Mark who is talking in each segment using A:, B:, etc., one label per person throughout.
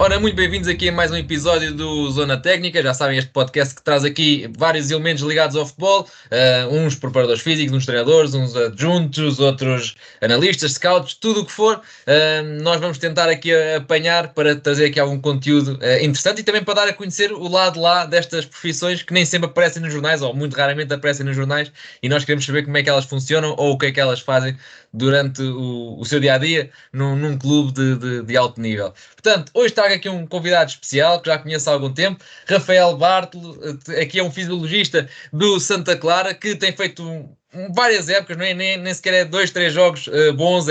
A: Ora, muito bem-vindos aqui a mais um episódio do Zona Técnica. Já sabem, este podcast que traz aqui vários elementos ligados ao futebol, uns preparadores físicos, uns treinadores, uns adjuntos, outros analistas, scouts, tudo o que for. Nós vamos tentar aqui apanhar para trazer aqui algum conteúdo interessante e também para dar a conhecer o lado lá destas profissões que nem sempre aparecem nos jornais, ou muito raramente aparecem nos jornais, e nós queremos saber como é que elas funcionam ou o que é que elas fazem durante o seu dia-a-dia num clube de alto nível. Portanto, hoje trago aqui um convidado especial que já conheço há algum tempo, Rafael Bartolo. Aqui é um fisiologista do Santa Clara que tem feito várias épocas, não é? Nem sequer é 2, 3 jogos bons,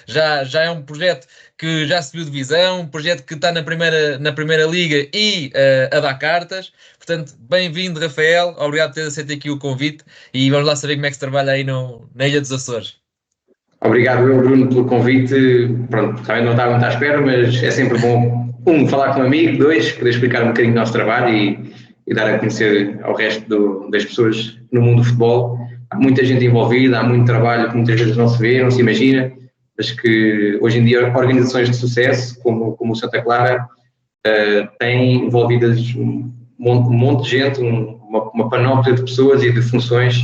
A: já é um projeto que já subiu divisão, um projeto que está na primeira liga e a dar cartas. Portanto, bem-vindo, Rafael, obrigado por ter aceito aqui o convite e vamos lá saber como é que se trabalha aí na Ilha dos Açores.
B: Obrigado, Bruno, pelo convite. Pronto, também não estava muito à espera, mas é sempre bom, falar com um amigo, 2, poder explicar um bocadinho do nosso trabalho e dar a conhecer ao resto das pessoas no mundo do futebol. Há muita gente envolvida, há muito trabalho que muitas vezes não se vê, não se imagina, mas que hoje em dia organizações de sucesso, como o Santa Clara, têm envolvidas um monte de gente, uma panóplia de pessoas e de funções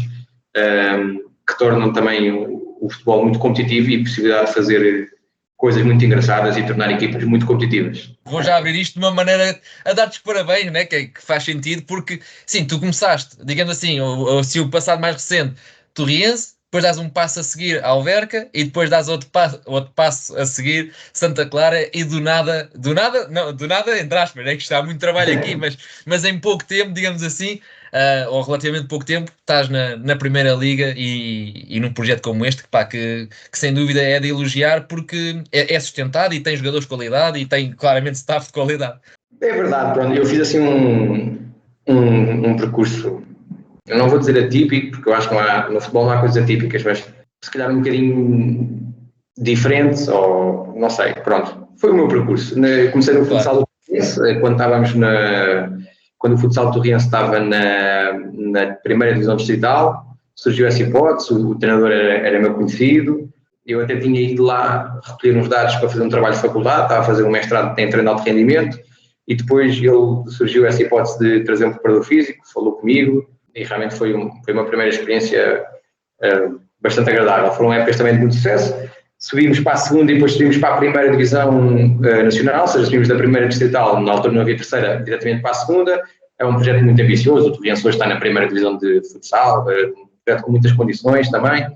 B: que tornam também o futebol muito competitivo e possibilidade de fazer coisas muito engraçadas e tornar equipas muito competitivas.
A: Vou já abrir isto de uma maneira a dar-te os parabéns, né? Que faz sentido, porque sim, tu começaste, digamos assim, ou se o passado mais recente, Torriense, depois dás um passo a seguir à Alverca e depois dás outro passo a seguir Santa Clara e do nada, entre aspas, né? Que está muito trabalho aqui, mas em pouco tempo, digamos assim, ou relativamente pouco tempo, estás na Primeira Liga e num projeto como este, que sem dúvida é de elogiar porque é sustentado e tem jogadores de qualidade e tem claramente staff de qualidade.
B: É verdade, pronto, eu fiz assim um percurso, eu não vou dizer atípico, porque eu acho que no futebol não há coisas atípicas, mas se calhar um bocadinho diferente, ou não sei, pronto, foi o meu percurso. Comecei no futsal do Torriense, quando o futsal do Torriense estava na primeira divisão distrital, surgiu essa hipótese, o treinador era meu conhecido, eu até tinha ido lá recolher uns dados para fazer um trabalho de faculdade, estava a fazer um mestrado em treino de alto rendimento, e depois surgiu essa hipótese de trazer um preparador físico, falou comigo, e realmente foi uma primeira experiência bastante agradável. Foram épocas também de muito sucesso. Subimos para a segunda e depois subimos para a primeira divisão nacional, ou seja, subimos da primeira distrital, na altura não havia terceira, diretamente para a segunda. É um projeto muito ambicioso, o Torriense hoje está na primeira divisão de futsal, um projeto com muitas condições também.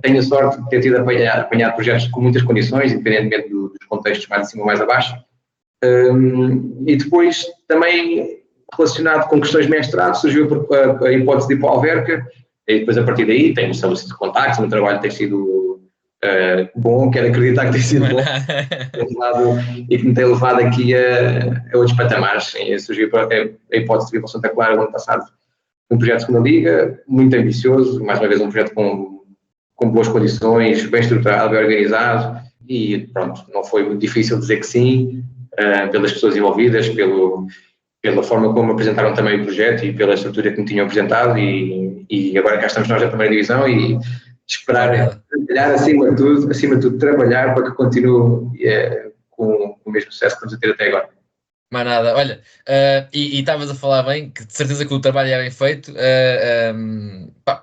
B: Tenho a sorte de ter tido apanhar projetos com muitas condições, independentemente dos contextos mais acima ou mais abaixo. E depois também relacionado com questões de mestrado, surgiu a hipótese de ir para a Alverca, e depois a partir daí tenho estabelecido contactos, o meu trabalho tem sido bom, quero acreditar que tem sido bom, e que me tem levado aqui a outros patamares. Surgiu a hipótese de ir para o Santa Clara no ano passado, um projeto de segunda liga, muito ambicioso, mais uma vez um projeto com boas condições, bem estruturado, bem organizado, e pronto, não foi muito difícil dizer que sim, pelas pessoas envolvidas, pela forma como apresentaram também o projeto e pela estrutura que me tinham apresentado, e agora cá estamos nós na primeira divisão e esperar trabalhar acima de tudo trabalhar para que continue com o mesmo sucesso que estamos a ter até agora.
A: Mais nada, olha, e estavas a falar bem, que de certeza que o trabalho é bem feito,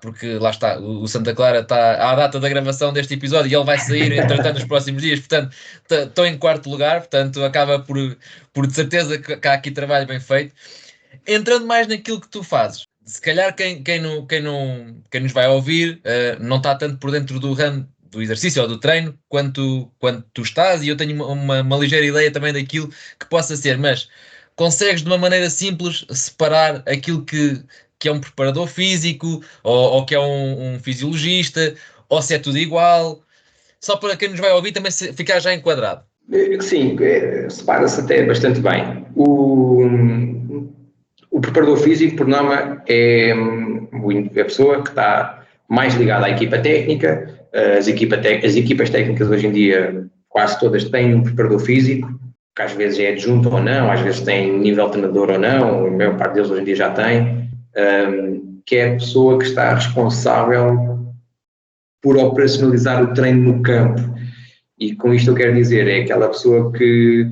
A: porque lá está, o Santa Clara está à data da gravação deste episódio e ele vai sair entretanto nos próximos dias, portanto estou em 4º lugar, portanto acaba por de certeza que há aqui trabalho bem feito. Entrando mais naquilo que tu fazes, se calhar quem nos vai ouvir não está tanto por dentro do ramo do exercício ou do treino quanto tu estás, e eu tenho uma ligeira ideia também daquilo que possa ser, mas consegues de uma maneira simples separar aquilo que é um preparador físico ou que é um fisiologista, ou se é tudo igual, só para quem nos vai ouvir também ficar já enquadrado?
B: Sim, separa-se até bastante bem. O preparador físico, por norma, é a pessoa que está mais ligada à equipa técnica. As equipas técnicas hoje em dia quase todas têm um preparador físico, que às vezes é adjunto ou não, às vezes tem nível treinador ou não, a maior parte deles hoje em dia já tem, que é a pessoa que está responsável por operacionalizar o treino no campo. E com isto eu quero dizer, é aquela pessoa que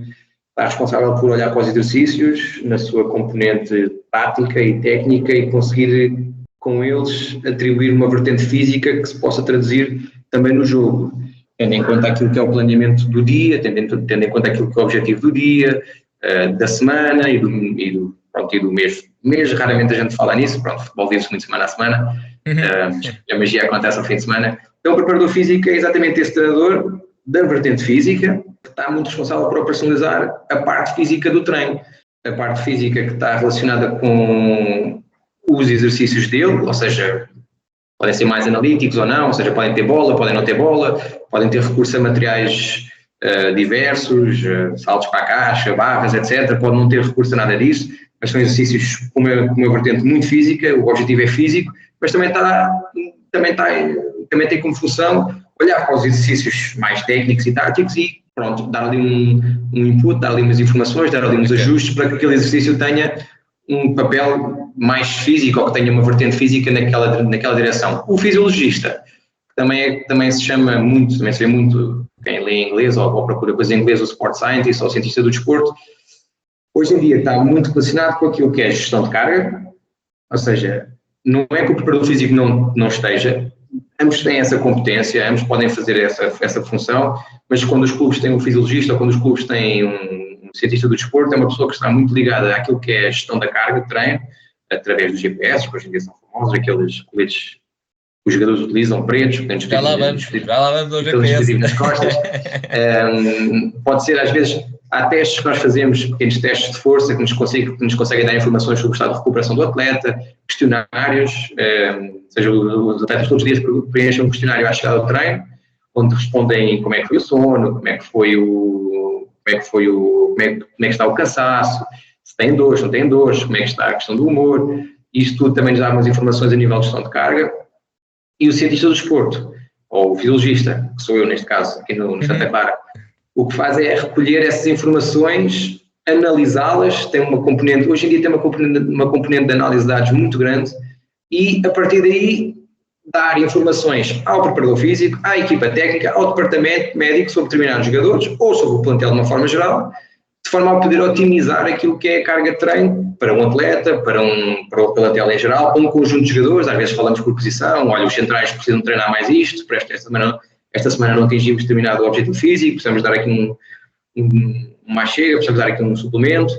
B: está responsável por olhar para os exercícios na sua componente tática e técnica e conseguir com eles atribuir uma vertente física que se possa traduzir também no jogo, tendo em conta aquilo que é o planeamento do dia, tendo em conta aquilo que é o objetivo do dia, da semana e do mês. Mês, raramente a gente fala nisso, pronto, futebol vive-se muito semana a semana, a magia acontece ao fim de semana. Então o preparador físico é exatamente esse treinador da vertente física, que está muito responsável por operacionalizar a parte física do treino, a parte física que está relacionada com os exercícios dele, ou seja, podem ser mais analíticos ou não, ou seja, podem ter bola, podem não ter bola, podem ter recurso a materiais diversos, saltos para a caixa, barras, etc. Pode não ter recurso a nada disso, mas são exercícios com uma vertente muito física, o objetivo é físico, mas também tem como função olhar para os exercícios mais técnicos e táticos e pronto, dar ali um input, dar ali umas informações, dar ali uns ajustes para que aquele exercício tenha um papel mais físico ou que tenha uma vertente física naquela direção. O fisiologista, também se chama muito, também se vê muito, quem lê em inglês ou procura coisas em inglês, o sport scientist ou o cientista do desporto, hoje em dia está muito relacionado com aquilo que é a gestão de carga, ou seja, não é que o preparador físico não esteja, ambos têm essa competência, ambos podem fazer essa função, mas quando os clubes têm um fisiologista ou quando os clubes têm um cientista do desporto, é uma pessoa que está muito ligada àquilo que é a gestão da carga de treino, através dos GPS, que hoje em dia são famosos, aqueles coletes que os jogadores utilizam, pretos, que têm
A: já lá vamos ao GPS.
B: Nas costas. Pode ser, às vezes, há testes que nós fazemos, pequenos testes de força, que nos conseguem dar informações sobre o estado de recuperação do atleta, questionários, ou seja, os atletas todos os dias preenchem um questionário à chegada do treino, onde respondem como é que foi o sono, como é que está o cansaço, se têm dores, não têm dores, como é que está a questão do humor. Isto tudo também nos dá umas informações a nível de gestão de carga. E o cientista do desporto, ou o fisiologista, que sou eu neste caso, aqui no Santa Clara, o que faz é recolher essas informações, analisá-las, tem uma componente, hoje em dia tem uma componente de análise de dados muito grande, e a partir daí dar informações ao preparador físico, à equipa técnica, ao departamento médico sobre determinados jogadores, ou sobre o plantel de uma forma geral, de forma a poder otimizar aquilo que é a carga de treino para um atleta, para o plantel em geral, para um conjunto de jogadores. Às vezes falamos por posição, olha, os centrais precisam treinar mais isto, para esta semana não atingimos determinado objetivo físico, precisamos dar aqui uma chega, precisamos dar aqui um suplemento,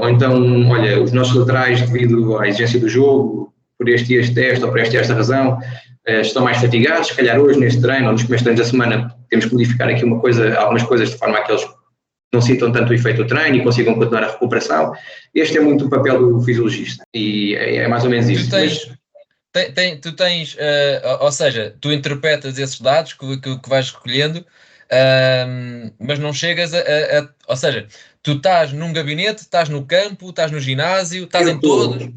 B: ou então, olha, os nossos laterais, devido à exigência do jogo, por este e este teste ou por esta e esta razão, estão mais fatigados, se calhar hoje neste treino ou nos primeiros treinos da semana temos que modificar aqui algumas coisas de forma a que eles não sintam tanto o efeito do treino e consigam continuar a recuperação. Este é muito o papel do fisiologista e é mais ou menos isso.
A: Tu tens, ou seja, tu interpretas esses dados que vais recolhendo, mas não chegas ou seja, tu estás num gabinete, estás no campo, estás no ginásio, estás em todos.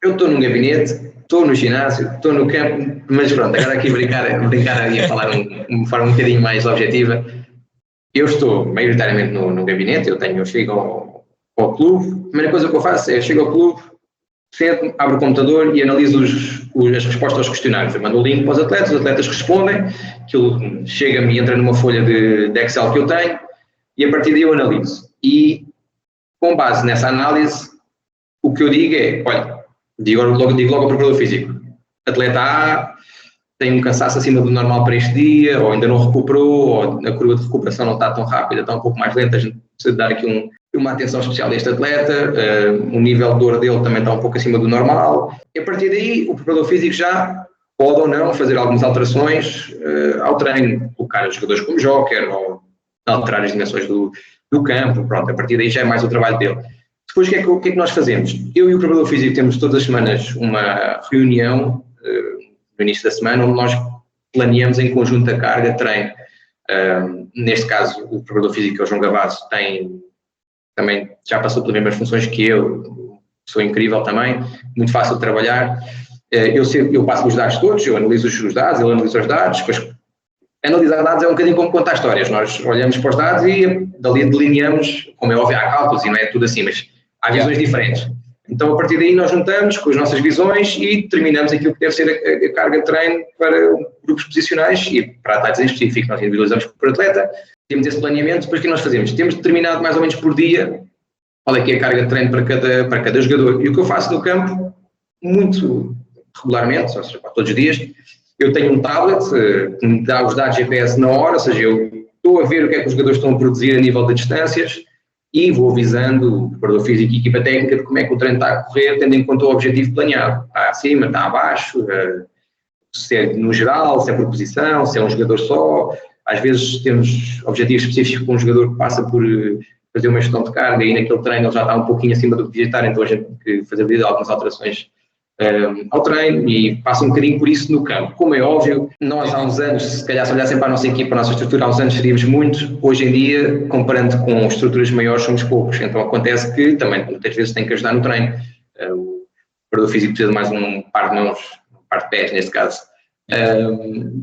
B: Eu estou num gabinete, estou no ginásio, estou no campo, mas pronto, agora aqui brincar e a falar de uma forma um bocadinho mais objetiva. Eu estou maioritariamente no gabinete, eu chego ao clube, a primeira coisa que eu faço é chego ao clube, sento, abro o computador e analiso as respostas aos questionários. Eu mando o link para os atletas respondem, aquilo chega-me e entra numa folha de Excel que eu tenho e a partir daí eu analiso. E com base nessa análise, o que eu digo é, olha, digo logo ao preparador físico, atleta A tem um cansaço acima do normal para este dia, ou ainda não recuperou, ou a curva de recuperação não está tão rápida, está um pouco mais lenta, a gente precisa dar aqui uma atenção especial a este atleta, o nível de dor dele também está um pouco acima do normal, e a partir daí o preparador físico já pode ou não fazer algumas alterações ao treino, colocar os jogadores como joker, ou alterar as dimensões do campo, pronto, a partir daí já é mais o trabalho dele. Depois o que é que nós fazemos? Eu e o preparador físico temos todas as semanas uma reunião, no início da semana, onde nós planeamos em conjunto a carga de treino. Neste caso, o preparador físico, que é o João Gavasso, também já passou pelas mesmas funções que eu, sou incrível também, muito fácil de trabalhar. Eu passo os dados todos, eu analiso os dados, ele analisa os dados, depois analisar dados é um bocadinho como contar histórias, nós olhamos para os dados e dali delineamos, como é óbvio, há cálculos e não é tudo assim, mas há visões diferentes. Então, a partir daí, nós juntamos com as nossas visões e determinamos aquilo que deve ser a carga de treino para grupos posicionais e para atletas em específico. Nós individualizamos por atleta, temos esse planeamento, depois o que nós fazemos? Temos determinado mais ou menos por dia qual é que é a carga de treino para cada jogador. E o que eu faço no campo, muito regularmente, ou seja, todos os dias, eu tenho um tablet que me dá os dados GPS na hora, ou seja, eu estou a ver o que é que os jogadores estão a produzir a nível de distâncias e vou avisando o preparador físico e a equipa técnica de como é que o treino está a correr, tendo em conta o objetivo planeado. Está acima, está abaixo, se é no geral, se é por posição, se é um jogador só. Às vezes temos objetivos específicos com um jogador que passa por fazer uma gestão de carga e naquele treino ele já está um pouquinho acima do que devia estar, então a gente tem que fazer algumas alterações ao treino e passa um bocadinho por isso no campo. Como é óbvio, nós há uns anos, se calhar se olhassem para a nossa equipa, a nossa estrutura, há uns anos seríamos muitos, hoje em dia, comparando com estruturas maiores, somos poucos, então acontece que também muitas vezes tem que ajudar no treino. O preparador físico precisa de mais um par de mãos, um par de pés neste caso,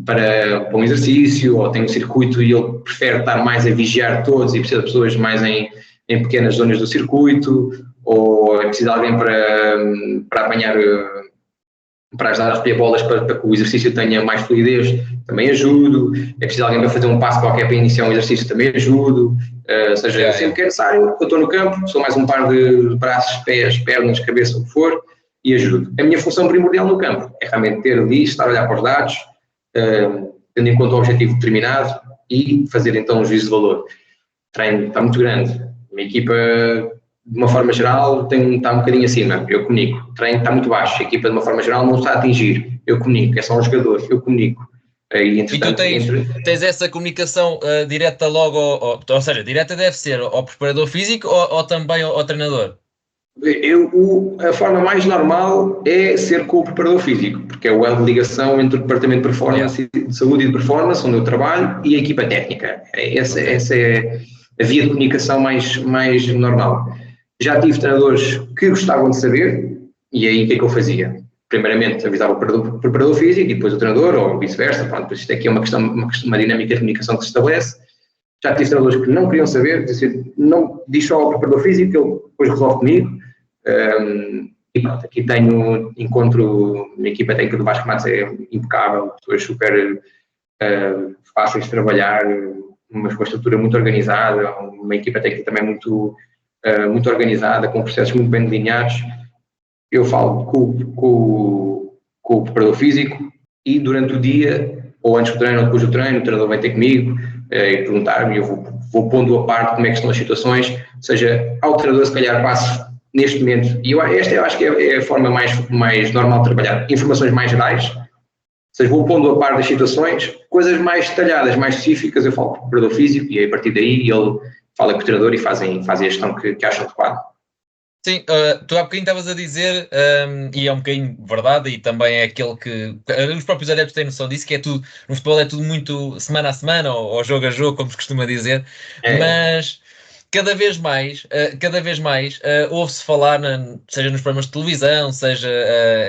B: para um exercício, ou tem um circuito e ele prefere estar mais a vigiar todos e precisa de pessoas mais em pequenas zonas do circuito, ou é preciso alguém para apanhar, para ajudar a recolher bolas para que o exercício tenha mais fluidez, também ajudo. É preciso alguém para fazer um passo qualquer para iniciar um exercício, também ajudo. Ou seja, sempre que é necessário, eu estou no campo, sou mais um par de braços, pés, pernas, cabeça, o que for, e ajudo. A minha função primordial no campo é realmente ter ali, estar a olhar para os dados, tendo em conta o objetivo determinado e fazer então um juízo de valor. O treino está muito grande, a minha equipa, de uma forma geral, está um bocadinho acima, eu comunico. O treino está muito baixo, a equipa, de uma forma geral, não está a atingir, eu comunico. É só um jogador, eu comunico.
A: E tu tens essa comunicação direta logo, ou seja, direta deve ser ao preparador físico ou também ao treinador?
B: A forma mais normal é ser com o preparador físico, porque é o elo de ligação entre o departamento de performance, de saúde e de performance, onde eu trabalho, e a equipa técnica. Essa é a via de comunicação mais normal. Já tive treinadores que gostavam de saber, e aí o que é que eu fazia? Primeiramente avisava o preparador físico e depois o treinador, ou vice-versa. Pronto, isto aqui é uma dinâmica de comunicação que se estabelece. Já tive treinadores que não queriam saber, não diz só ao preparador físico, que ele depois resolve comigo. E pronto, aqui encontro uma equipa técnica do Vasco Matos é impecável, pessoas super fáceis de trabalhar, uma estrutura muito organizada, uma equipa técnica também muito organizada, com processos muito bem delineados. Eu falo com o preparador físico e durante o dia, ou antes do treino ou depois do treino, o treinador vai ter comigo e perguntar-me, eu vou pondo a parte como é que estão as situações, ou seja, ao treinador se calhar passo neste momento, e esta eu acho que é a forma mais normal de trabalhar, informações mais gerais, ou seja, vou pondo a par das situações, coisas mais detalhadas, mais específicas, eu falo com o preparador físico e aí, a partir daí ele fala com o treinador e fazem a gestão que acham adequada.
A: Sim, tu há bocadinho estavas a dizer, e é um bocadinho verdade, e também é aquele que os próprios adeptos têm noção disso, que é tudo, no futebol é tudo muito semana a semana, ou jogo a jogo, como se costuma dizer, mas cada vez mais ouve-se falar, seja nos programas de televisão, seja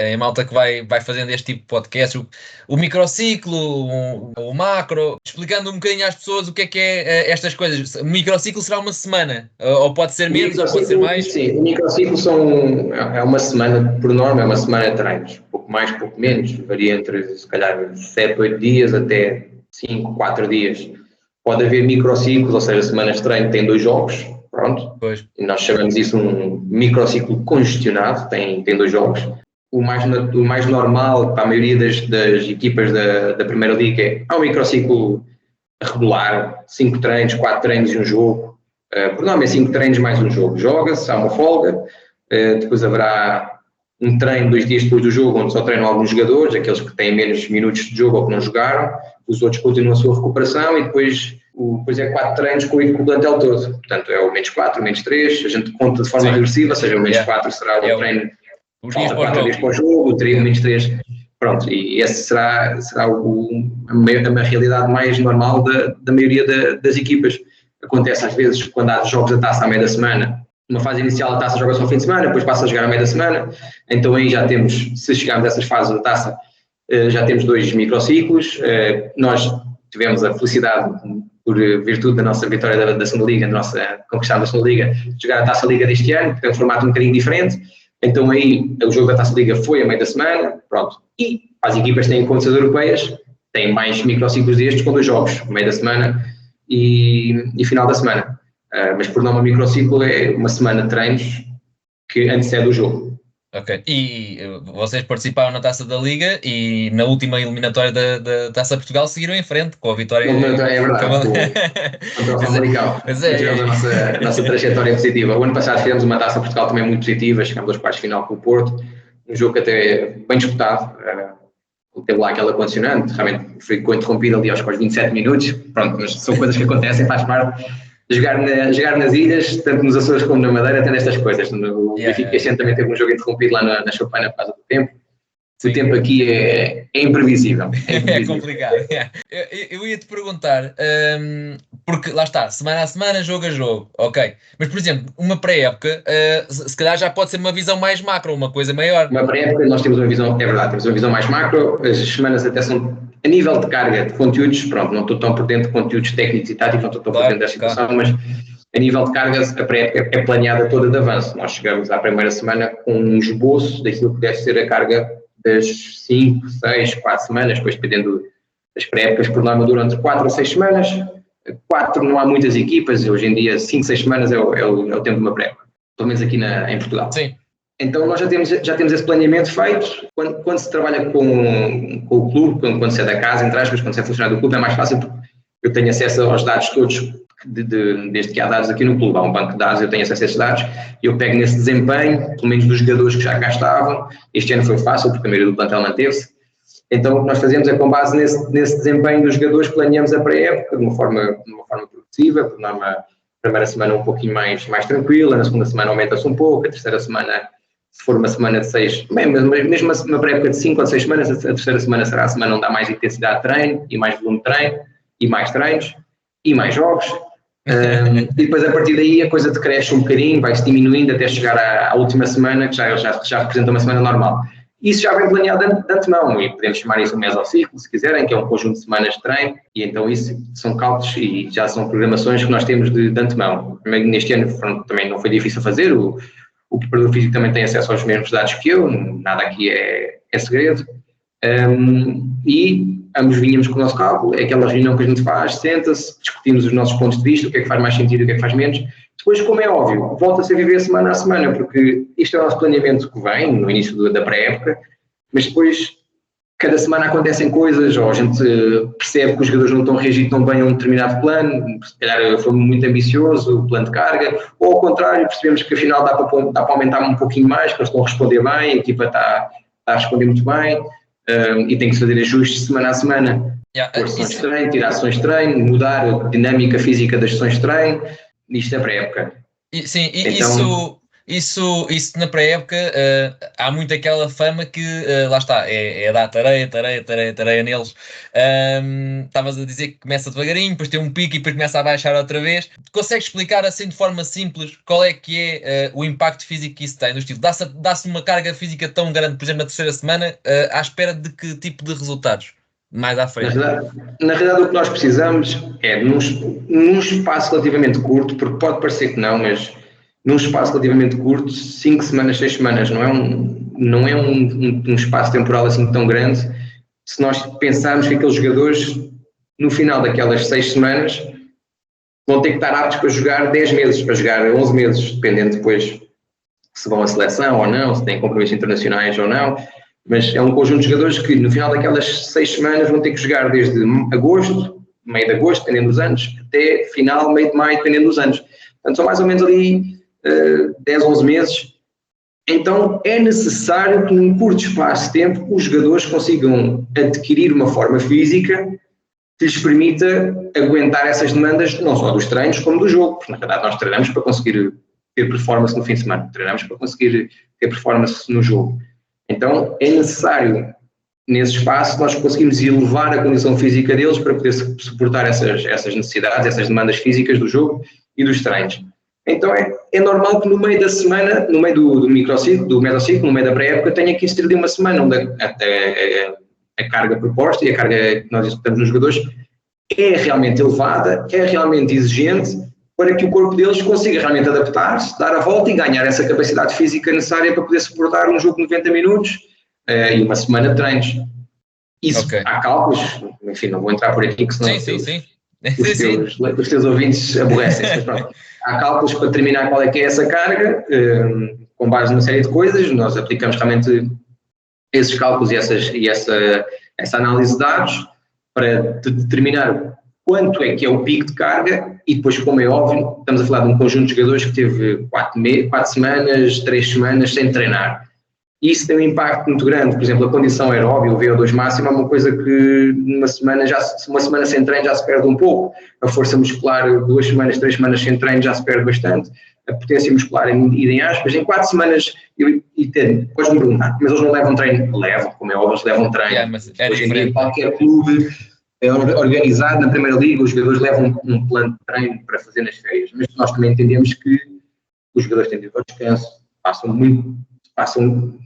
A: em malta que vai fazendo este tipo de podcast, o microciclo, o macro, explicando um bocadinho às pessoas o que é estas coisas. O microciclo será uma semana, ou pode ser menos, ou pode ser mais?
B: Sim, o microciclo é uma semana, por norma, é uma semana de treinos, pouco mais, pouco menos, varia entre, se calhar, 7, 8 dias até 5, 4 dias. Pode haver microciclos, ou seja, semanas de treino tem 2 jogos, pronto.
A: Pois.
B: E nós chamamos isso um microciclo congestionado, tem 2 jogos. O mais normal para a maioria das equipas da Primeira Liga é um microciclo regular, 5 treinos, 4 treinos e um jogo. Por norma é 5 treinos mais um jogo. Joga-se, há uma folga, depois haverá um treino 2 dias depois do jogo, onde só treinam alguns jogadores, aqueles que têm menos minutos de jogo ou que não jogaram, os outros continuam a sua recuperação e depois é 4 treinos com o plantel todo. Portanto, é o menos 4, o menos 3, a gente conta de forma regressiva, ou seja, o menos 4 será o treino, falta 4 dias para o jogo, o treino menos 3, pronto, e esse será a realidade mais normal da maioria das equipas. Acontece às vezes quando há jogos da taça à meia da semana, numa fase inicial a taça joga-se ao fim de semana, depois passa a jogar à meia da semana, então aí já temos, se chegarmos a essas fases da taça, já temos 2 microciclos. Nós tivemos a felicidade, por virtude da nossa vitória da segunda Liga, da nossa conquistada da segunda Liga, de jogar a Taça Liga deste ano, que tem um formato um bocadinho diferente, Então aí o jogo da Taça Liga foi a meio da semana, pronto. E as equipas têm competições europeias, têm mais microciclos destes com 2 jogos, meio da semana e final da semana. Mas por norma microciclo é uma semana de treinos que antecede o jogo.
A: Ok. E vocês participaram na Taça da Liga e na última eliminatória da Taça Portugal seguiram em frente com a vitória.
B: É verdade, contra o Famalicão. Tivemos a nossa trajetória positiva. O ano passado fizemos uma Taça Portugal também muito positiva, chegámos aos quartos de final com o Porto, um jogo até bem disputado. Teve lá aquela condicionante, realmente ficou interrompido ali aos 27 minutos. Pronto, mas são coisas que acontecem, faz parte. Jogar nas ilhas, tanto nos Açores como na Madeira, tem estas coisas. O Benfica este ano também teve um jogo interrompido lá na Choupana por causa do tempo. Sim. O tempo aqui é imprevisível.
A: É complicado. Eu ia-te perguntar, porque lá está, semana a semana, jogo a jogo, ok. Mas, por exemplo, uma pré-época, se calhar já pode ser uma visão mais macro, uma coisa maior.
B: Uma pré-época, nós temos uma visão, é verdade, temos uma visão mais macro, as semanas até são, a nível de carga de conteúdos, pronto, não estou tão por dentro de conteúdos técnicos e táticos, não estou tão por dentro da situação, mas a nível de cargas, a pré-época é planeada toda de avanço. Nós chegamos à primeira semana com um esboço daquilo que deve ser a carga das 5, 6, 4 semanas, depois dependendo das pré-épocas, por norma duram entre 4 ou 6 semanas. 4 não há muitas equipas, hoje em dia 5, 6 semanas é o tempo de uma pré-época, pelo menos aqui em Portugal.
A: Sim.
B: Então nós já temos esse planeamento feito. Quando se trabalha com o clube, quando se é da casa, entre aspas, quando se é funcionário do clube, é mais fácil porque eu tenho acesso aos dados todos, desde que há dados aqui no clube, há um banco de dados, eu tenho acesso a esses dados, eu pego nesse desempenho, pelo menos dos jogadores que já cá estavam. Este ano foi fácil porque a maioria do plantel manteve-se. Então o que nós fazemos é, com base nesse desempenho dos jogadores, planeamos a pré-época de uma forma progressiva. Por norma, a primeira semana um pouquinho mais tranquila, na segunda semana aumenta-se um pouco, a terceira semana, se for uma semana de 6, mesmo uma pré-época de 5 ou 6 semanas, a terceira semana será a semana onde há mais intensidade de treino e mais volume de treino e mais treinos e mais jogos. E depois a partir daí a coisa decresce um bocadinho, vai-se diminuindo até chegar à última semana, que já representa uma semana normal. Isso já vem planeado de antemão e podemos chamar isso um mesociclo, se quiserem, que é um conjunto de semanas de treino, e então isso são cálculos e já são programações que nós temos de antemão. Neste ano também não foi difícil fazer, o preparador físico também tem acesso aos mesmos dados que eu, nada aqui é segredo, e ambos vinhamos com o nosso cálculo, é aquela reunião que a gente faz, senta-se, discutimos os nossos pontos de vista, o que é que faz mais sentido e o que é que faz menos. Depois, como é óbvio, volta-se a viver semana a semana, porque isto é o nosso planeamento que vem, no início da pré-época, mas depois, cada semana acontecem coisas, ou a gente percebe que os jogadores não estão a reagir tão bem a um determinado plano, se calhar foi muito ambicioso o plano de carga, ou ao contrário, percebemos que afinal dá para aumentar um pouquinho mais, que eles estão a responder bem, a equipa está a responder muito bem, e tem que fazer ajustes semana a semana. Pôr sessões de treino, tirar sessões de treino, mudar a dinâmica física das sessões de treino. Isto é pré-época.
A: Sim, então, isso na pré-época há muito aquela fama que, lá está, é dar tareia neles. Estavas a dizer que começa devagarinho, depois tem um pico e depois começa a baixar outra vez. Consegues explicar assim de forma simples qual é que é o impacto físico que isso tem? No estilo, dá-se uma carga física tão grande, por exemplo, na terceira semana, à espera de que tipo de resultados? Mais à frente.
B: Na realidade, o que nós precisamos é, num espaço relativamente curto, porque pode parecer que não, mas num espaço relativamente curto, 5 semanas, 6 semanas, não é um espaço temporal assim tão grande. Se nós pensarmos que aqueles jogadores, no final daquelas 6 semanas, vão ter que estar aptos para jogar 10 meses, para jogar 11 meses, dependendo depois se vão à seleção ou não, se têm compromissos internacionais ou não. Mas é um conjunto de jogadores que no final daquelas 6 semanas vão ter que jogar desde agosto, meio de agosto, dependendo dos anos, até final, meio de maio, dependendo dos anos. Portanto, são mais ou menos ali 10, 11 meses. Então é necessário que num curto espaço de tempo os jogadores consigam adquirir uma forma física que lhes permita aguentar essas demandas, não só dos treinos como do jogo, porque na verdade nós treinamos para conseguir ter performance no fim de semana, treinamos para conseguir ter performance no jogo. Então é necessário, nesse espaço, nós conseguimos elevar a condição física deles para poder suportar essas necessidades, essas demandas físicas do jogo e dos treinos. Então é normal que no meio da semana, no meio do microciclo, do mesociclo, no meio da pré-época, tenha que existir de uma semana onde a carga proposta e a carga que nós executamos nos jogadores é realmente elevada, é realmente exigente para que o corpo deles consiga realmente adaptar-se, dar a volta e ganhar essa capacidade física necessária para poder suportar um jogo de 90 minutos e uma semana de treinos. Isso, há cálculos, enfim, não vou entrar por aqui, que senão os teus ouvintes aborrecem-se, mas pronto. Há cálculos para determinar qual é que é essa carga, com base numa série de coisas, nós aplicamos realmente esses cálculos e essa análise de dados para determinar quanto é que é o pico de carga e depois, como é óbvio, estamos a falar de um conjunto de jogadores que teve 4 semanas, 3 semanas sem treinar. Isso tem um impacto muito grande. Por exemplo, a condição aeróbica, o VO2 máximo, é uma coisa que uma semana sem treino já se perde um pouco. A força muscular, 2 semanas, 3 semanas sem treino já se perde bastante. A potência muscular, em aspas, em 4 semanas, depois me perguntar, mas eles não levam treino? Levam, como é óbvio, eles levam treino.
A: Mas
B: hoje em dia, qualquer clube organizado na Primeira Liga, os jogadores levam um plano de treino para fazer nas férias. Mas nós também entendemos que os jogadores têm direito ao descanso,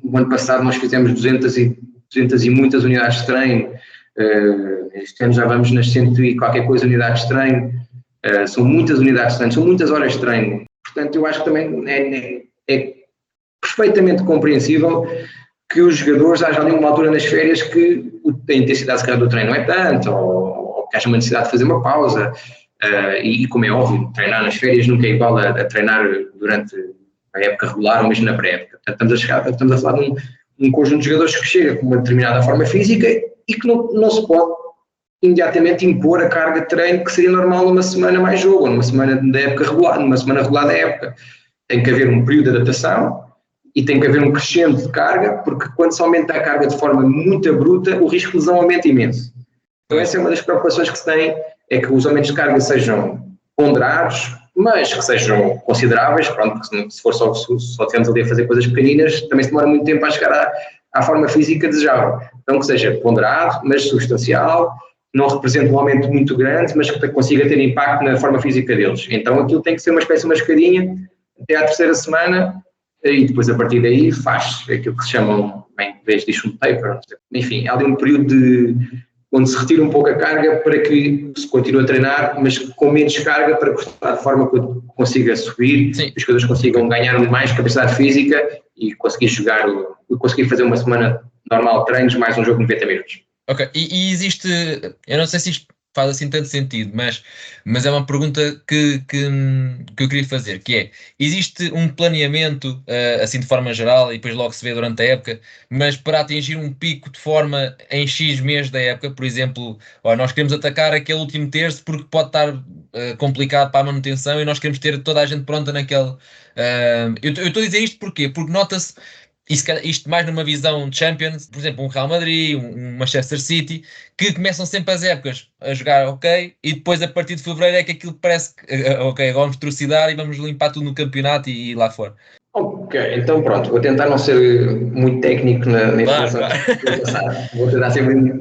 B: o ano passado nós fizemos 200 e muitas unidades de treino, este ano já vamos nas 100 e qualquer coisa unidades de treino, são muitas unidades de treino, são muitas horas de treino, portanto eu acho que também é perfeitamente compreensível que os jogadores hajam ali uma altura nas férias que a intensidade do treino não é tanto, ou que haja uma necessidade de fazer uma pausa, e como é óbvio, treinar nas férias nunca é igual a treinar durante a época regular ou mesmo na pré-época. Portanto, estamos a falar de um conjunto de jogadores que chega com uma determinada forma física e que não se pode imediatamente impor a carga de treino que seria normal numa semana mais jogo, ou numa semana da época regular, numa semana regular da época. Tem que haver um período de adaptação e tem que haver um crescente de carga, porque quando se aumenta a carga de forma muito bruta, o risco de lesão aumenta imenso. Então essa é uma das preocupações que se tem, é que os aumentos de carga sejam ponderados, mas que sejam consideráveis, pronto, porque se for só estivermos ali a fazer coisas pequeninas, também se demora muito tempo a chegar à forma física desejável. Então que seja ponderado, mas substancial, não representa um aumento muito grande, mas que consiga ter impacto na forma física deles. Então aquilo tem que ser uma espécie de uma escadinha até à terceira semana e depois a partir daí faz aquilo que se chamam, em vez de um taper, enfim, há ali um período onde se retira um pouco a carga para que se continue a treinar, mas com menos carga para gostar de forma que consiga subir, que os jogadores consigam ganhar mais capacidade física e conseguir conseguir fazer uma semana normal de treinos, mais um jogo de 90 minutos.
A: Ok, e existe, eu não sei se isto faz assim tanto sentido, mas é uma pergunta que eu queria fazer, que é, existe um planeamento, assim de forma geral, e depois logo se vê durante a época, mas para atingir um pico de forma em X meses da época, por exemplo, nós queremos atacar aquele último terço porque pode estar complicado para a manutenção e nós queremos ter toda a gente pronta naquele... eu estou a dizer isto porquê? Porque nota-se, isto mais numa visão de Champions, por exemplo, um Real Madrid, um Manchester City, que começam sempre as épocas a jogar ok, e depois a partir de fevereiro é que aquilo parece que ok, vamos trucidar e vamos limpar tudo no campeonato e lá fora.
B: Ok, então pronto, vou tentar não ser muito técnico na informação.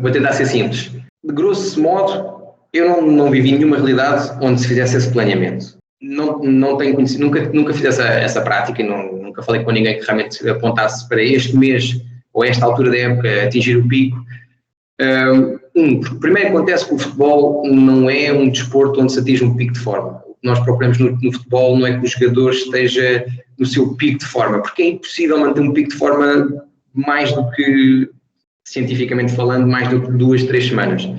B: Vou tentar ser simples. De grosso modo, eu não vivi nenhuma realidade onde se fizesse esse planeamento. Não tenho conhecido, nunca fiz essa prática e nunca falei com ninguém que realmente apontasse para este mês ou esta altura da época atingir o pico. Primeiro acontece que o futebol não é um desporto onde se atinge um pico de forma. O que nós procuramos no futebol não é que o jogador esteja no seu pico de forma, porque é impossível manter um pico de forma mais do que, cientificamente falando, mais do que 2, 3 semanas.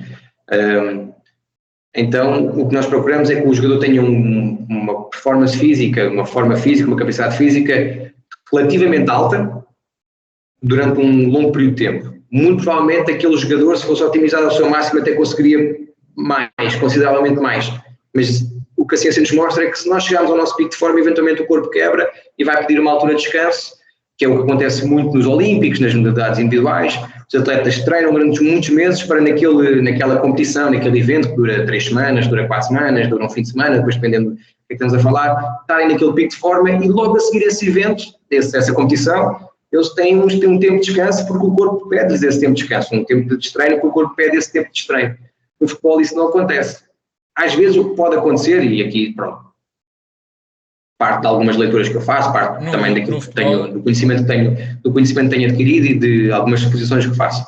B: Então, o que nós procuramos é que o jogador tenha uma performance física, uma forma física, uma capacidade física relativamente alta durante um longo período de tempo. Muito provavelmente aquele jogador, se fosse otimizado ao seu máximo, até conseguiria mais, consideravelmente mais. Mas o que a ciência nos mostra é que se nós chegarmos ao nosso pico de forma, eventualmente o corpo quebra e vai pedir uma altura de descanso, que é o que acontece muito nos Olímpicos, nas modalidades individuais. Os atletas treinam durante muitos meses para naquela competição, naquele evento que dura 3 semanas, dura 4 semanas, dura um fim de semana, depois dependendo do que estamos a falar, estarem naquele pico de forma e logo a seguir esse evento, essa competição, eles têm um tempo de descanso porque o corpo pede-lhes esse tempo de descanso, um tempo de destreino porque o corpo pede esse tempo de destreino. No futebol isso não acontece. Às vezes o que pode acontecer, e aqui pronto, parte de algumas leituras que eu faço, parte também daquilo que tenho, do conhecimento que tenho adquirido e de algumas exposições que faço.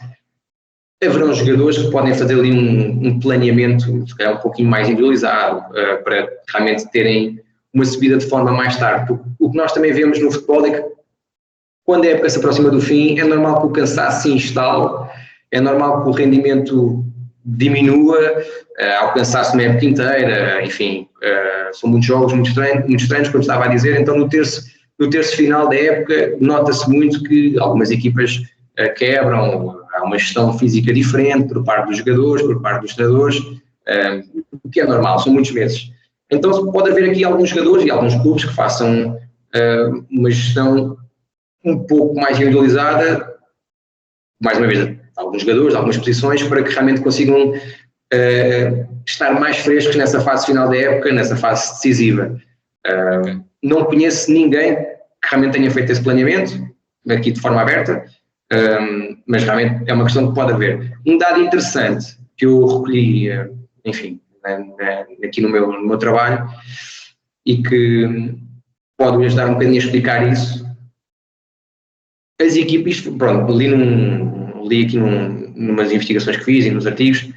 B: haverão jogadores que podem fazer ali um planeamento, se calhar um pouquinho mais individualizado, para realmente terem uma subida de forma mais tarde. Porque o que nós também vemos no futebol é que, quando a época se aproxima do fim, é normal que o cansaço se instale, é normal que o rendimento diminua, ao cansaço na época inteira, enfim, são muitos jogos, muito estranhos, como estava a dizer. Então no terço final da época nota-se muito que algumas equipas quebram, há uma gestão física diferente por parte dos jogadores, por parte dos treinadores, o que é normal, são muitos meses. Então pode haver aqui alguns jogadores e alguns clubes que façam uma gestão um pouco mais individualizada, mais uma vez, alguns jogadores, algumas posições, para que realmente consigam estar mais frescos nessa fase final da época, nessa fase decisiva. Não conheço ninguém que realmente tenha feito esse planeamento, aqui de forma aberta, mas realmente é uma questão que pode haver. Um dado interessante que eu recolhi, enfim, aqui no meu trabalho, e que pode ajudar um bocadinho a explicar isso. As equipes, pronto, li aqui numas investigações que fiz e nos artigos,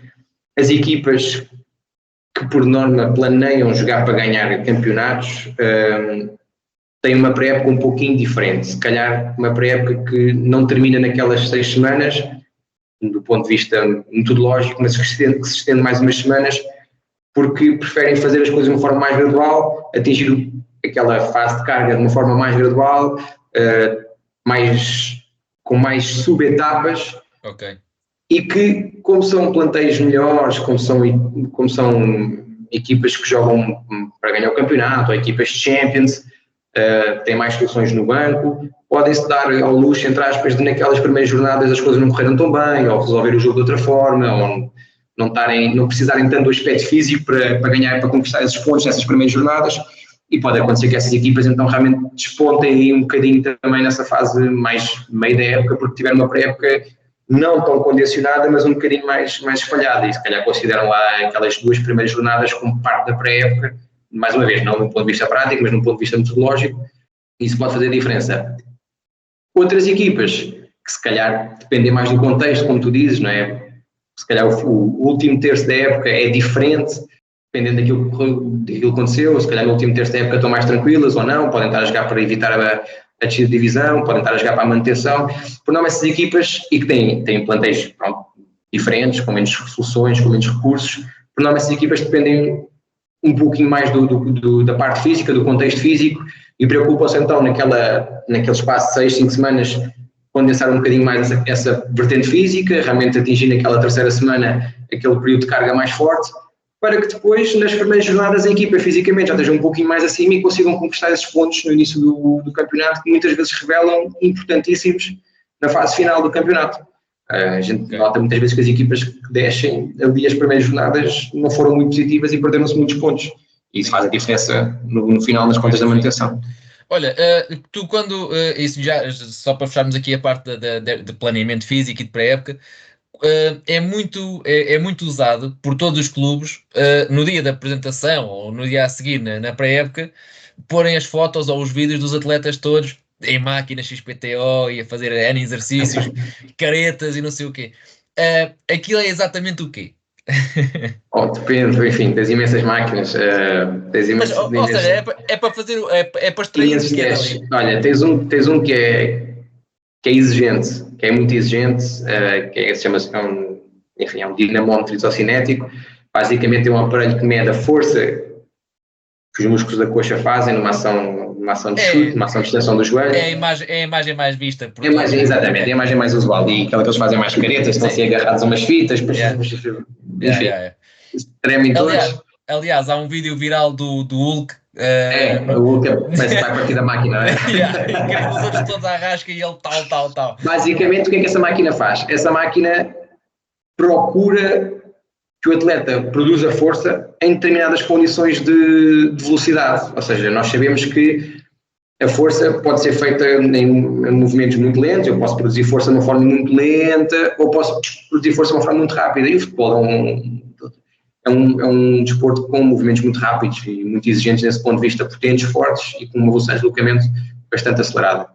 B: as equipas que por norma planeiam jogar para ganhar campeonatos têm uma pré-época um pouquinho diferente, se calhar uma pré-época que não termina naquelas 6 semanas, do ponto de vista metodológico, mas que se estende mais umas semanas, porque preferem fazer as coisas de uma forma mais gradual, atingir aquela fase de carga de uma forma mais gradual, com mais subetapas, e que, como são plantéis melhores, como são equipas que jogam para ganhar o campeonato, ou equipas de Champions, têm mais soluções no banco, podem-se dar ao luxo, entre aspas, de naquelas primeiras jornadas as coisas não correram tão bem, ou resolver o jogo de outra forma, ou não precisarem tanto do aspecto físico para ganhar, para conquistar esses pontos nessas primeiras jornadas. E pode acontecer que essas equipas então realmente despontem aí um bocadinho também nessa fase mais meio da época, porque tiveram uma pré-época não tão condicionada, mas um bocadinho mais espalhada, e se calhar consideram lá aquelas 2 primeiras jornadas como parte da pré-época, mais uma vez, não de um ponto de vista prático, mas de um ponto de vista metodológico. Isso pode fazer diferença. Outras equipas, que se calhar dependem mais do contexto, como tu dizes, não é? Se calhar o último terço da época é diferente, dependendo daquilo que aconteceu, se calhar no último terço da época estão mais tranquilas ou não, podem estar a jogar para evitar a descida de divisão, podem estar a jogar para a manutenção. Por norma, essas equipas, e que têm plantéis diferentes, com menos soluções, com menos recursos, por norma, essas equipas dependem um pouquinho mais da parte física, do contexto físico, e preocupam-se então naquele espaço de 6, 5 semanas, condensar um bocadinho mais essa vertente física, realmente atingir naquela terceira semana aquele período de carga mais forte, para que depois, nas primeiras jornadas, a equipa fisicamente já esteja um pouquinho mais acima e consigam conquistar esses pontos no início do campeonato, que muitas vezes revelam importantíssimos na fase final do campeonato. A gente nota muitas vezes que as equipas que descem ali as primeiras jornadas não foram muito positivas e perderam-se muitos pontos. E isso faz a diferença no final nas contas da manutenção.
A: Olha, tu quando, isso já, só para fecharmos aqui a parte de planeamento físico e de pré-época, é muito usado por todos os clubes no dia da apresentação ou no dia a seguir na pré-época, porem as fotos ou os vídeos dos atletas todos em máquina XPTO e a fazer N exercícios, caretas e não sei o quê. Aquilo é exatamente o quê?
B: Depende, enfim, tens imensas máquinas.
A: Ou seja, é para fazer, é para extrair o pequeno.
B: Olha, tens um que é exigente, que é muito exigente, que chama-se, é um dinamómetro isocinético. Basicamente é um aparelho que mede a força que os músculos da coxa fazem numa ação de chute, numa ação de extensão do joelho.
A: É a imagem mais vista.
B: Exatamente, é a imagem mais usual. E aquela que eles fazem mais caretas, estão assim agarrados a umas fitas, enfim, tremem todos.
A: Aliás, há um vídeo viral do Hulk.
B: O Hulk parece que vai partir da máquina, não é?
A: Que os outros todos à rasca e ele tal.
B: Basicamente, o que é que essa máquina faz? Essa máquina procura que o atleta produza força em determinadas condições de velocidade. Ou seja, nós sabemos que a força pode ser feita em movimentos muito lentos, eu posso produzir força de uma forma muito lenta, ou posso produzir força de uma forma muito rápida. E o futebol é um desporto com movimentos muito rápidos e muito exigentes nesse ponto de vista, potentes, fortes e com uma velocidade de deslocamento bastante acelerada.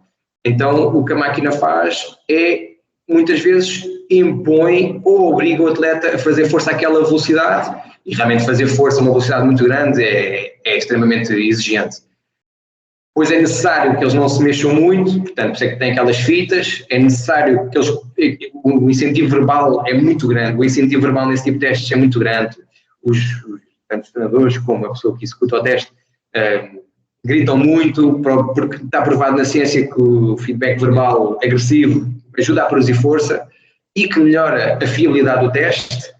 B: Então, o que a máquina faz é, muitas vezes, impõe ou obriga o atleta a fazer força àquela velocidade, e realmente fazer força a uma velocidade muito grande é extremamente exigente. Pois é necessário que eles não se mexam muito, portanto, por isso é que tem aquelas fitas, é necessário que eles, o incentivo verbal é muito grande, o incentivo verbal nesse tipo de testes é muito grande, tanto os treinadores como a pessoa que executa o teste gritam muito, porque está provado na ciência que o feedback verbal agressivo ajuda a produzir força e que melhora a fiabilidade do teste.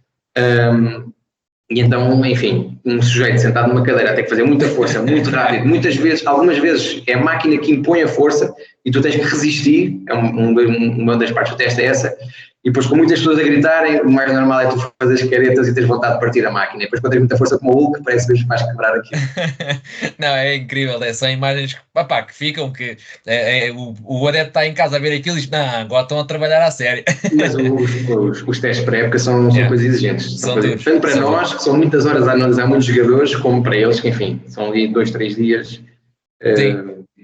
B: E então, enfim, um sujeito sentado numa cadeira tem que fazer muita força, muito rápido, muitas vezes, algumas vezes é a máquina que impõe a força e tu tens que resistir, uma das partes do teste é essa, e depois com muitas pessoas a gritarem, o mais normal é tu fazeres caretas e teres vontade de partir a máquina, e depois quando tens muita força como o Hulk, parece mesmo que vais quebrar aqui.
A: Não, é incrível, são imagens que ficam, que o adepto está em casa a ver aquilo e diz, não, agora estão a trabalhar à sério.
B: Mas os testes pré-época são coisas exigentes. Tanto para nós, que são muitas horas a analisar muitos jogadores, como para eles, que enfim, são ali 2, 3 dias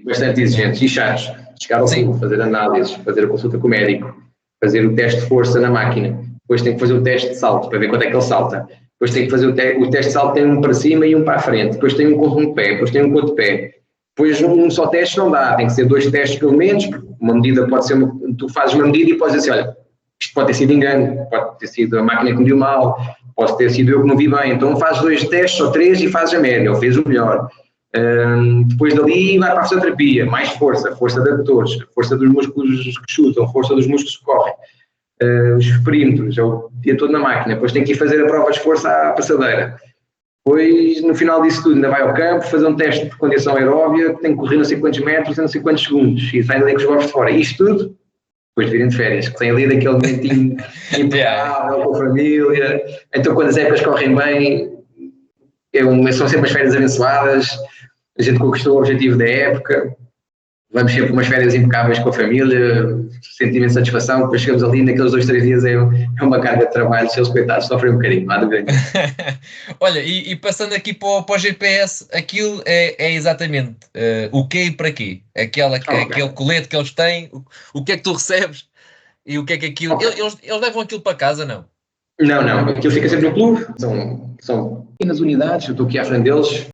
B: bastante exigentes e chatos. Chegar ao clube, fazer análises, fazer a consulta com o médico, fazer o teste de força na máquina, depois tem que fazer o teste de salto, para ver quanto é que ele salta. Depois tem que fazer o teste de salto, tem um para cima e um para a frente, depois tem um com um pé, depois tem um com outro pé. Depois um só teste não dá, tem que ser 2 testes pelo menos, porque uma medida pode ser, tu fazes uma medida e podes dizer assim, olha, isto pode ter sido engano, pode ter sido a máquina que mediu mal, pode ter sido eu que não vi bem, então fazes 2 testes ou 3 e fazes a média, ou fez o melhor. Depois dali vai para a fisioterapia, mais força de adutores, força dos músculos que chutam, força dos músculos que correm, os perímetros, é o dia todo na máquina, depois tem que ir fazer a prova de força à passadeira. Depois, no final disso tudo, ainda vai ao campo, fazer um teste de condição aeróbia, tem que correr não sei quantos metros, não sei quantos segundos, e sai ali com os golpes de fora. Isto tudo, depois de virem de férias, que tem ali daquele momentinho impecável com a família. Então, quando as épocas correm bem, são sempre as férias abençoadas, a gente conquistou o objetivo da época, vamos sempre umas férias impecáveis com a família, sentimento de satisfação, depois chegamos ali, naqueles 2, 3 dias é uma carga de trabalho, se eles coitados sofrem um bocadinho, nada bem.
A: Olha, e passando aqui para o GPS, aquilo é exatamente o quê e para quê? Aquele colete que eles têm, o que é que tu recebes e o que é que aquilo... Okay. Eles levam aquilo para casa, não?
B: Não, aquilo fica sempre no clube, são pequenas unidades, eu estou aqui à frente deles,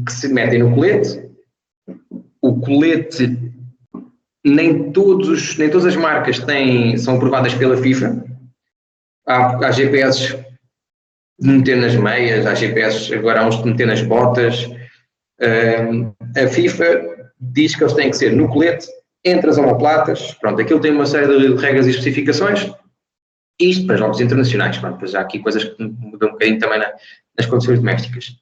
B: que se metem no colete. O colete, nem todas as marcas são aprovadas pela FIFA. Há GPS de meter nas meias, há GPS, agora há uns de meter nas botas. A FIFA diz que eles têm que ser no colete, entre as omoplatas. Pronto, aquilo tem uma série de regras e especificações. Isto para jogos internacionais. Pronto, pois há aqui coisas que mudam um bocadinho também nas condições domésticas.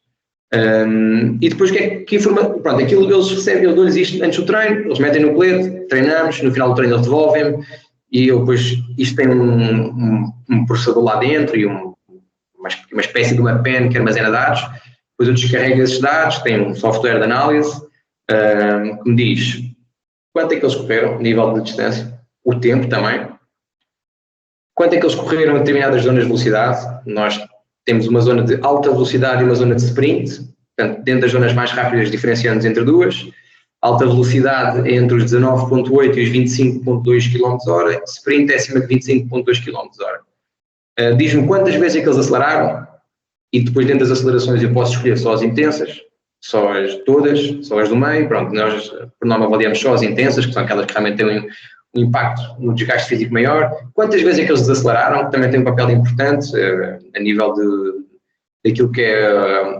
B: E depois que informa, pronto, aquilo eles recebem, eu dou-lhes isto antes do treino, eles metem no colete, treinamos, no final do treino eles devolvem-me e eu depois, isto tem um processador lá dentro e uma espécie de uma pen que armazena dados, depois eu descarrego esses dados, tem um software de análise que me diz quanto é que eles correram, nível de distância, o tempo também, quanto é que eles correram em determinadas zonas de velocidade. Nós temos uma zona de alta velocidade e uma zona de sprint, portanto, dentro das zonas mais rápidas diferenciamos entre duas. Alta velocidade é entre os 19.8 e os 25.2 km/h, sprint é acima de 25.2 km/h. Diz-me quantas vezes é que eles aceleraram, e depois dentro das acelerações eu posso escolher só as intensas, só as todas, só as do meio. Pronto, nós por norma avaliamos só as intensas, que são aquelas que realmente têm um impacto no desgaste físico maior. Quantas vezes é que eles desaceleraram, que também tem um papel importante a nível daquilo que é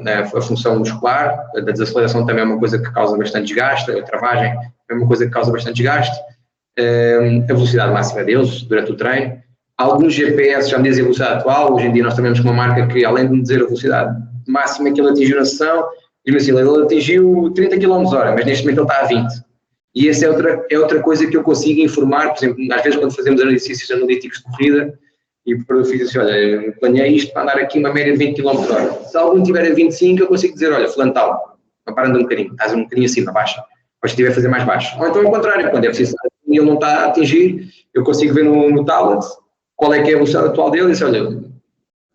B: a função muscular. A desaceleração também é uma coisa que causa bastante desgaste, a travagem é uma coisa que causa bastante desgaste, a velocidade máxima deles durante o treino. Alguns GPS já me dizem a velocidade atual. Hoje em dia nós temos uma marca que, além de me dizer a velocidade máxima que ele atingiu na sessão, diz-me assim, ele atingiu 30 km/h, mas neste momento ele está a 20. E essa é outra coisa que eu consigo informar, por exemplo, às vezes quando fazemos exercícios analíticos de corrida, e o preparador físico diz assim, olha, eu planeei isto para andar aqui uma média de 20 km/h. Se algum tiver a 25, eu consigo dizer, olha, fulano tal, para andar um bocadinho, estás um bocadinho acima, baixa. Depois se tiver a fazer mais baixo. Ou então ao contrário, quando é preciso e ele não está a atingir, eu consigo ver no tablet qual é que é a velocidade atual dele e dizer, olha,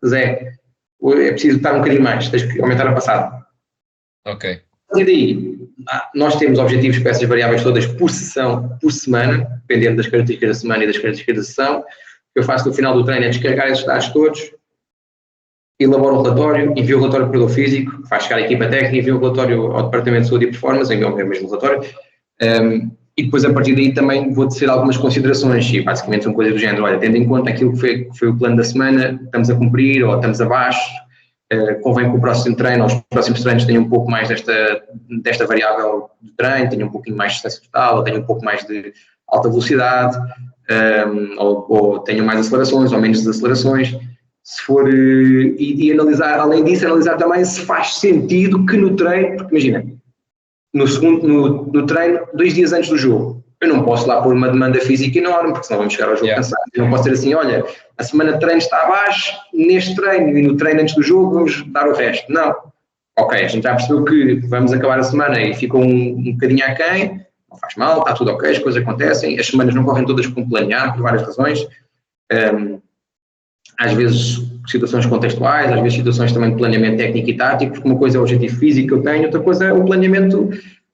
B: Zé, é preciso estar um bocadinho mais, tens que aumentar a passada.
A: Ok.
B: E daí, nós temos objetivos para essas variáveis todas por sessão, por semana, dependendo das características da semana e das características da sessão. que eu faço no final do treino é descarregar esses dados todos, elaboro um relatório, envio o relatório para o preparador físico, faz chegar a equipa técnica, envio o relatório ao Departamento de Saúde e Performance, envio o mesmo relatório, e depois a partir daí também vou tecer algumas considerações, e basicamente são coisas do género, olha, tendo em conta aquilo que foi o plano da semana, estamos a cumprir ou estamos abaixo, convém que o próximo treino, ou os próximos treinos tenham um pouco mais desta variável de treino, tenham um pouquinho mais de distância total, ou tenham um pouco mais de alta velocidade, ou tenham mais acelerações ou menos desacelerações, se for, e analisar, além disso, analisar também se faz sentido que no treino, porque imagina, no treino, 2 dias antes do jogo, eu não posso lá pôr uma demanda física enorme, porque senão vamos chegar ao jogo cansado. Eu não posso dizer assim, olha, a semana de treino está abaixo, neste treino e no treino antes do jogo vamos dar o resto. Não. Ok, a gente já percebeu que vamos acabar a semana e ficou um bocadinho aquém, não faz mal, está tudo ok, as coisas acontecem, as semanas não correm todas como planeado, por várias razões. Às vezes situações contextuais, às vezes situações também de planeamento técnico e tático, porque uma coisa é o objetivo físico que eu tenho, outra coisa é o planeamento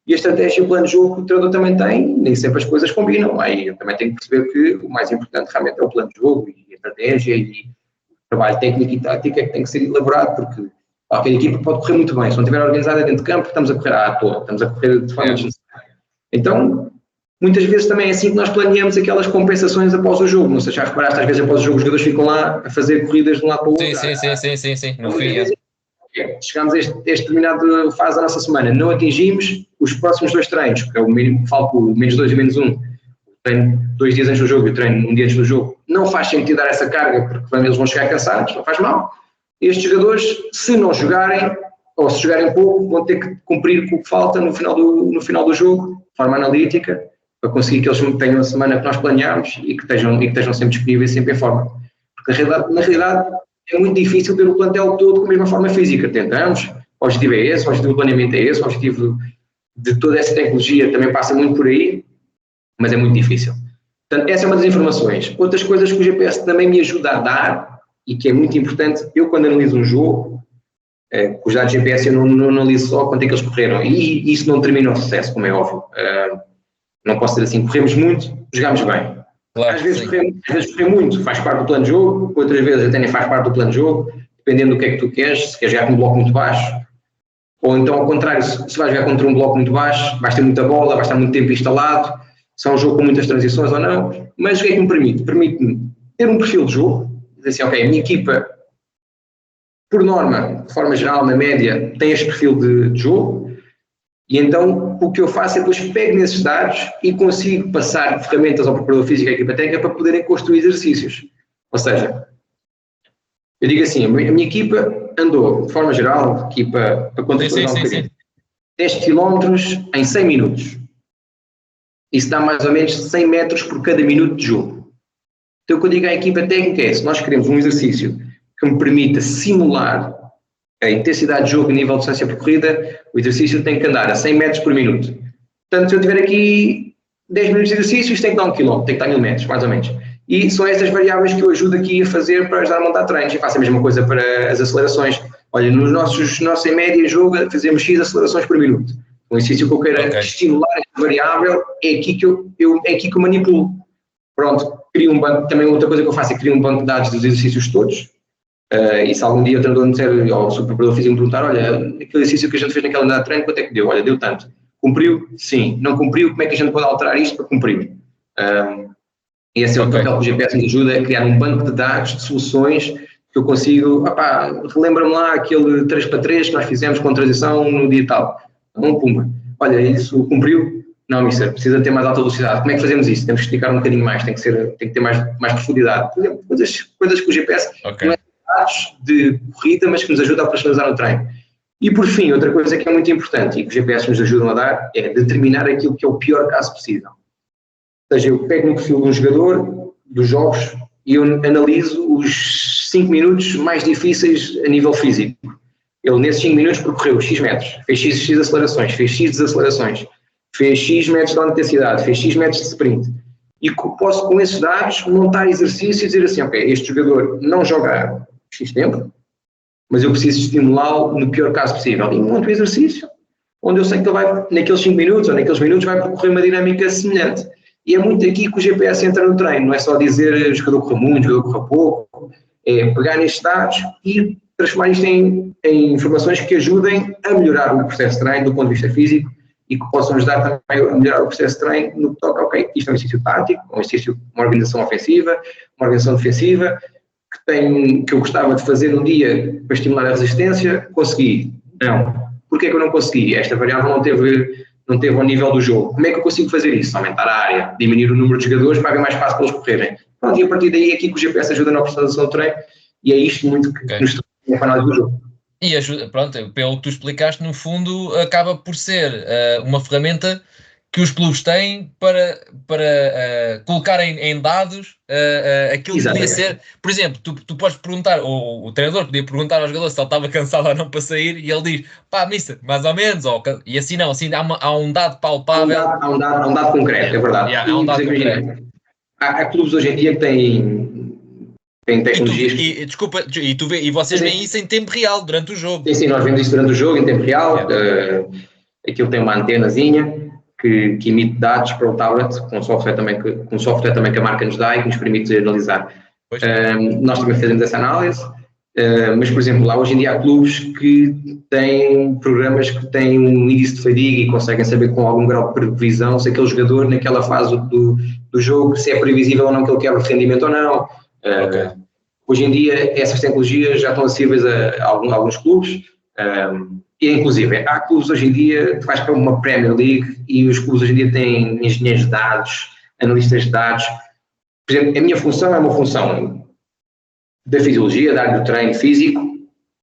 B: e a estratégia e o plano de jogo que o treinador também tem, nem sempre as coisas combinam. Aí eu também tenho que perceber que o mais importante realmente é o plano de jogo e a estratégia e o trabalho técnico e tático é que tem que ser elaborado, porque qualquer equipa pode correr muito bem, se não estiver organizada dentro de campo, estamos a correr à toa, estamos a correr de forma desnecessária. Então, muitas vezes também é assim que nós planeamos aquelas compensações após o jogo. Não sei se já reparaste, às vezes após o jogo os jogadores ficam lá a fazer corridas de um lado para o outro.
A: Sim. No fim,
B: chegamos a este determinado fase da nossa semana, não atingimos os próximos 2 treinos, que é o mínimo, falo o menos 2 e menos 1. O treino 2 dias antes do jogo e o treino 1 dia antes do jogo. Não faz sentido dar essa carga, porque eles vão chegar cansados, não faz mal. Estes jogadores, se não jogarem, ou se jogarem pouco, vão ter que cumprir com o que falta no final do jogo, de forma analítica, para conseguir que eles tenham a semana que nós planeámos e que estejam sempre disponíveis, sempre em forma. Porque na realidade é muito difícil ter o plantel todo com a mesma forma física. Tentamos, o objetivo é esse, o objetivo do planeamento é esse, o objetivo de toda essa tecnologia também passa muito por aí, mas é muito difícil. Portanto, essa é uma das informações. Outras coisas que o GPS também me ajuda a dar, e que é muito importante, eu quando analiso um jogo, com os dados GPS eu não analiso só quanto é que eles correram, e isso não determina o sucesso, como é óbvio. Não posso dizer assim, corremos muito, jogamos bem. Claro, às vezes correr muito faz parte do plano de jogo, outras vezes até nem faz parte do plano de jogo, dependendo do que é que tu queres, se queres jogar com um bloco muito baixo, ou então ao contrário, se vais jogar contra um bloco muito baixo, vais ter muita bola, vais estar muito tempo instalado, se é um jogo com muitas transições ou não, mas o que é que me permite? Permite-me ter um perfil de jogo, dizer assim, ok, a minha equipa, por norma, de forma geral, na média, tem este perfil de jogo, e então o que eu faço é depois pego nesses dados e consigo passar ferramentas ao preparador físico e à equipa técnica para poderem construir exercícios. Ou seja, eu digo assim, a minha equipa andou, de forma geral, equipa para contextualizar um bocadinho, 10 km em 100 minutos. Isso dá mais ou menos 100 metros por cada minuto de jogo. Então o que eu digo à equipa técnica é, se nós queremos um exercício que me permita simular a intensidade de jogo a nível de distância percorrida, o exercício tem que andar a 100 metros por minuto. Portanto, se eu tiver aqui 10 minutos de exercício, isto tem que dar 1 km, tem que dar 1000 metros, mais ou menos. E são estas variáveis que eu ajudo aqui a fazer para ajudar a montar treinos. E faço a mesma coisa para as acelerações. Olha, nos nossos em média jogo, fazemos X acelerações por minuto. Um exercício que eu queira estimular esta variável, é aqui que eu manipulo. Pronto, crio um banco. Também outra coisa que eu faço é criar um banco de dados dos exercícios todos. E se algum dia o treinador me disser, ou se o preparador físico me perguntar, olha, aquele exercício que a gente fez naquela unidade de treino, quanto é que deu? Olha, deu tanto. Cumpriu? Sim. Não cumpriu? Como é que a gente pode alterar isto para cumprir? E esse é o papel que o GPS nos ajuda, a criar um banco de dados, de soluções, que eu consigo, relembra-me lá aquele 3x3 que nós fizemos com transição no dia tal. Pumba. Olha, isso cumpriu? Não, mister, precisa ter mais alta velocidade. Como é que fazemos isso? Temos que esticar um bocadinho mais, tem que ter mais profundidade. Por exemplo, coisas que o GPS não é dados de corrida, mas que nos ajuda a personalizar o treino. E por fim, outra coisa que é muito importante e que os GPS nos ajudam a dar é determinar aquilo que é o pior caso possível. Ou seja, eu pego no perfil de um jogador, dos jogos, e eu analiso os 5 minutos mais difíceis a nível físico. Ele nesses 5 minutos percorreu X metros, fez X acelerações, fez X desacelerações, fez X metros de intensidade, fez X metros de sprint. E posso, com esses dados, montar exercícios e dizer assim, ok, este jogador não joga X tempo, mas eu preciso estimulá-lo no pior caso possível. E monto um exercício onde eu sei que ele vai, naqueles 5 minutos ou naqueles minutos, vai percorrer uma dinâmica semelhante. E é muito aqui que o GPS entra no treino, não é só dizer o jogador correu muito, o jogador correu pouco, é pegar nestes dados e transformar isto em informações que ajudem a melhorar o processo de treino do ponto de vista físico e que possam ajudar também a melhorar o processo de treino no que toca, ok, isto é um exercício tático, uma organização ofensiva, uma organização defensiva, que eu gostava de fazer um dia para estimular a resistência, consegui. Não. Porquê que eu não consegui? Esta variável não teve ao nível do jogo. Como é que eu consigo fazer isso? Aumentar a área, diminuir o número de jogadores para haver mais espaço para eles correrem. Pronto, e a partir daí é aqui que o GPS ajuda na apresentação do treino e é isto muito que nos traz a análise do jogo.
A: E ajuda, pronto, pelo que tu explicaste, no fundo, acaba por ser uma ferramenta que os clubes têm para colocarem em dados aquilo que podia ser. Por exemplo, tu podes perguntar, ou o treinador podia perguntar ao jogador se ele estava cansado ou não para sair, e ele diz, pá, mister, mais ou menos, e assim não, assim há um dado palpável.
B: Há um dado concreto, é verdade.
A: Há um dado concreto.
B: Há clubes hoje em dia que têm tecnologias.
A: E vocês veem isso em tempo real, durante o jogo.
B: Sim, nós vemos isso durante o jogo, em tempo real. Aquilo tem uma antenazinha que emite dados para o tablet, com um software também que a marca nos dá e que nos permite analisar. Nós também fazemos essa análise, mas, por exemplo, lá hoje em dia há clubes que têm programas que têm um índice de fadiga e conseguem saber com algum grau de previsão se aquele jogador, naquela fase do jogo, se é previsível ou não que ele quebra rendimento ou não. Hoje em dia essas tecnologias já estão acessíveis a alguns clubes, e inclusive há clubes hoje em dia que vais para uma Premier League e os clubes hoje em dia têm engenheiros de dados, analistas de dados. Por exemplo, a minha função é uma função da fisiologia, da área do treino físico,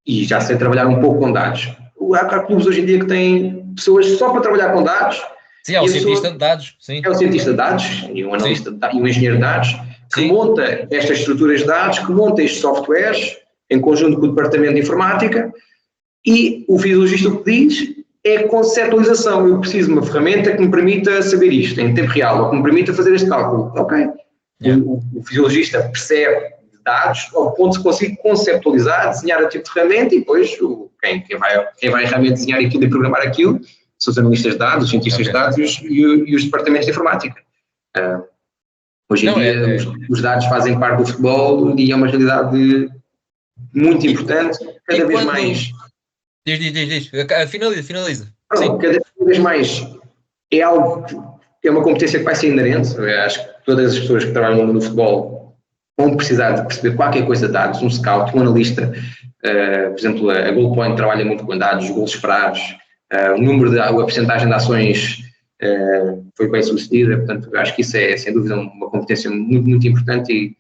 B: e já sei trabalhar um pouco com dados. Há clubes hoje em dia que têm pessoas só para trabalhar com dados.
A: Sim, é o cientista de dados. Sim.
B: É o cientista de dados e um analista e um engenheiro de dados que monta estas estruturas de dados, que monta estes softwares em conjunto com o departamento de informática, e o fisiologista o que diz é conceptualização. Eu preciso de uma ferramenta que me permita saber isto em tempo real, ou que me permita fazer este cálculo. Ok. O fisiologista percebe dados ao ponto de conseguir conceptualizar, desenhar o tipo de ferramenta e depois quem vai realmente desenhar aquilo e programar aquilo são os analistas de dados, os cientistas de dados e os departamentos de informática. Hoje em dia os dados fazem parte do futebol e é uma realidade muito importante, cada vez mais...
A: Diz. Finaliza.
B: Sim. Cada vez mais é algo que é uma competência que vai ser inerente. Eu acho que todas as pessoas que trabalham no mundo do futebol vão precisar de perceber qualquer coisa de dados, um scout, um analista. Por exemplo, a Goalpoint trabalha muito com dados, os golos esperados, a percentagem de ações foi bem sucedida. Portanto, eu acho que isso é, sem dúvida, uma competência muito, muito importante e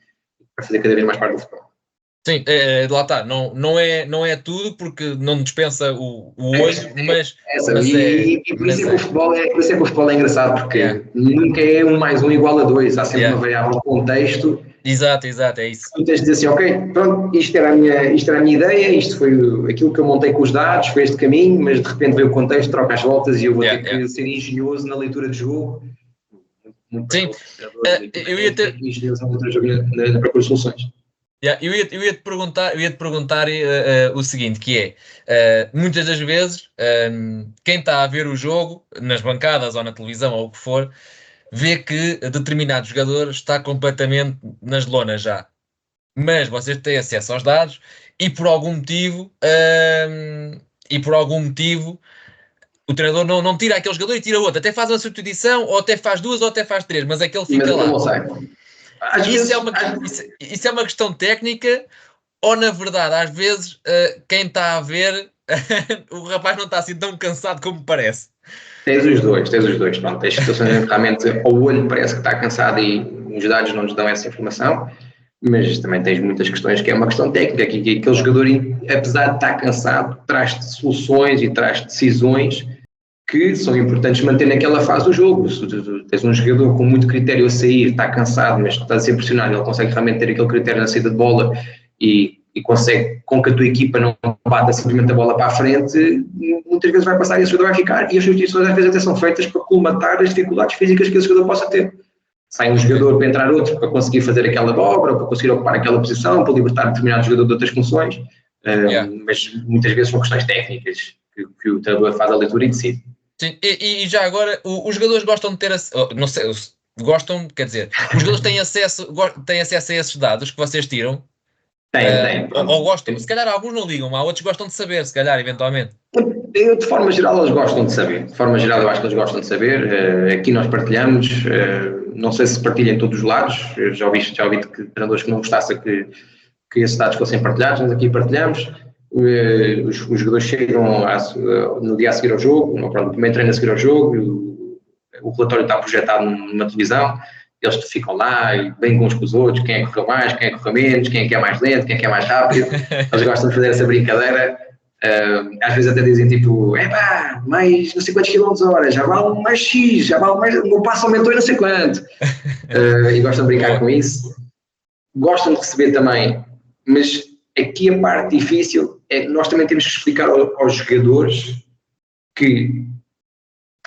B: vai fazer cada vez mais parte do futebol.
A: Sim, lá está, não é tudo porque não dispensa o olho, mas
B: por isso é que o futebol é engraçado, porque nunca é 1 mais 1 igual a 2, há sempre uma variável contexto.
A: Exato, é isso.
B: Tu tens de dizer assim, ok, pronto, isto era a minha ideia, isto foi aquilo que eu montei com os dados, foi este caminho, mas de repente veio o contexto, troca as voltas e eu vou ter que ser engenhoso na leitura de jogo.
A: Sim, eu ia ter...
B: engenhoso na leitura de jogo na procura de soluções.
A: Eu ia te perguntar o seguinte, que é, muitas das vezes, quem está a ver o jogo, nas bancadas ou na televisão ou o que for, vê que determinado jogador está completamente nas lonas já. Mas vocês têm acesso aos dados e por algum motivo, o treinador não tira aquele jogador e tira outro. Até faz uma substituição, ou até faz 2 ou até faz 3, mas aquele fica lá. Isso é uma questão técnica, ou na verdade, às vezes, quem está a ver, o rapaz não está assim tão cansado como parece?
B: Tens os dois. Pronto, tens situações em que realmente ao olho parece que está cansado e os dados não nos dão essa informação, mas também tens muitas questões que é uma questão técnica, que aquele jogador, apesar de estar cansado, traz-te soluções e traz decisões que são importantes manter naquela fase do jogo. Se tu tens um jogador com muito critério a sair, está cansado, mas está a ser pressionado, ele consegue realmente ter aquele critério na saída de bola e consegue, com que a tua equipa não bata simplesmente a bola para a frente, muitas vezes vai passar e esse jogador vai ficar, e as substituições às vezes até são feitas para colmatar as dificuldades físicas que esse jogador possa ter. Sai um jogador para entrar outro, para conseguir fazer aquela dobra, para conseguir ocupar aquela posição, para libertar determinado jogador de outras funções, mas muitas vezes são questões técnicas que o treinador faz a leitura e decide.
A: Sim, e já agora, os jogadores gostam de ter, não sei, gostam, quer dizer, os jogadores têm acesso a esses dados que vocês tiram?
B: Tem.
A: Ou gostam, se calhar alguns não ligam, há outros que gostam de saber, se calhar, eventualmente.
B: De forma geral, eles gostam de saber. De forma geral, eu acho que eles gostam de saber. Aqui nós partilhamos. Não sei se partilham em todos os lados. Eu já ouvi de treinadores que não gostassem que esses dados fossem partilhados, mas aqui partilhamos. Os jogadores chegam no dia a seguir ao jogo, no primeiro treino a seguir ao jogo, o relatório está projetado numa televisão. Eles ficam lá e bem uns com os outros, quem é que correu mais, quem é que correu menos, quem é que é mais lento, quem é que é mais rápido. Eles gostam de fazer essa brincadeira. Às vezes até dizem tipo, mais não sei quantos km/h, já vale mais X, já vale mais, o meu passo aumentou e não sei quanto. E gostam de brincar com isso. Gostam de receber também, mas aqui a parte difícil é que nós também temos que explicar aos jogadores que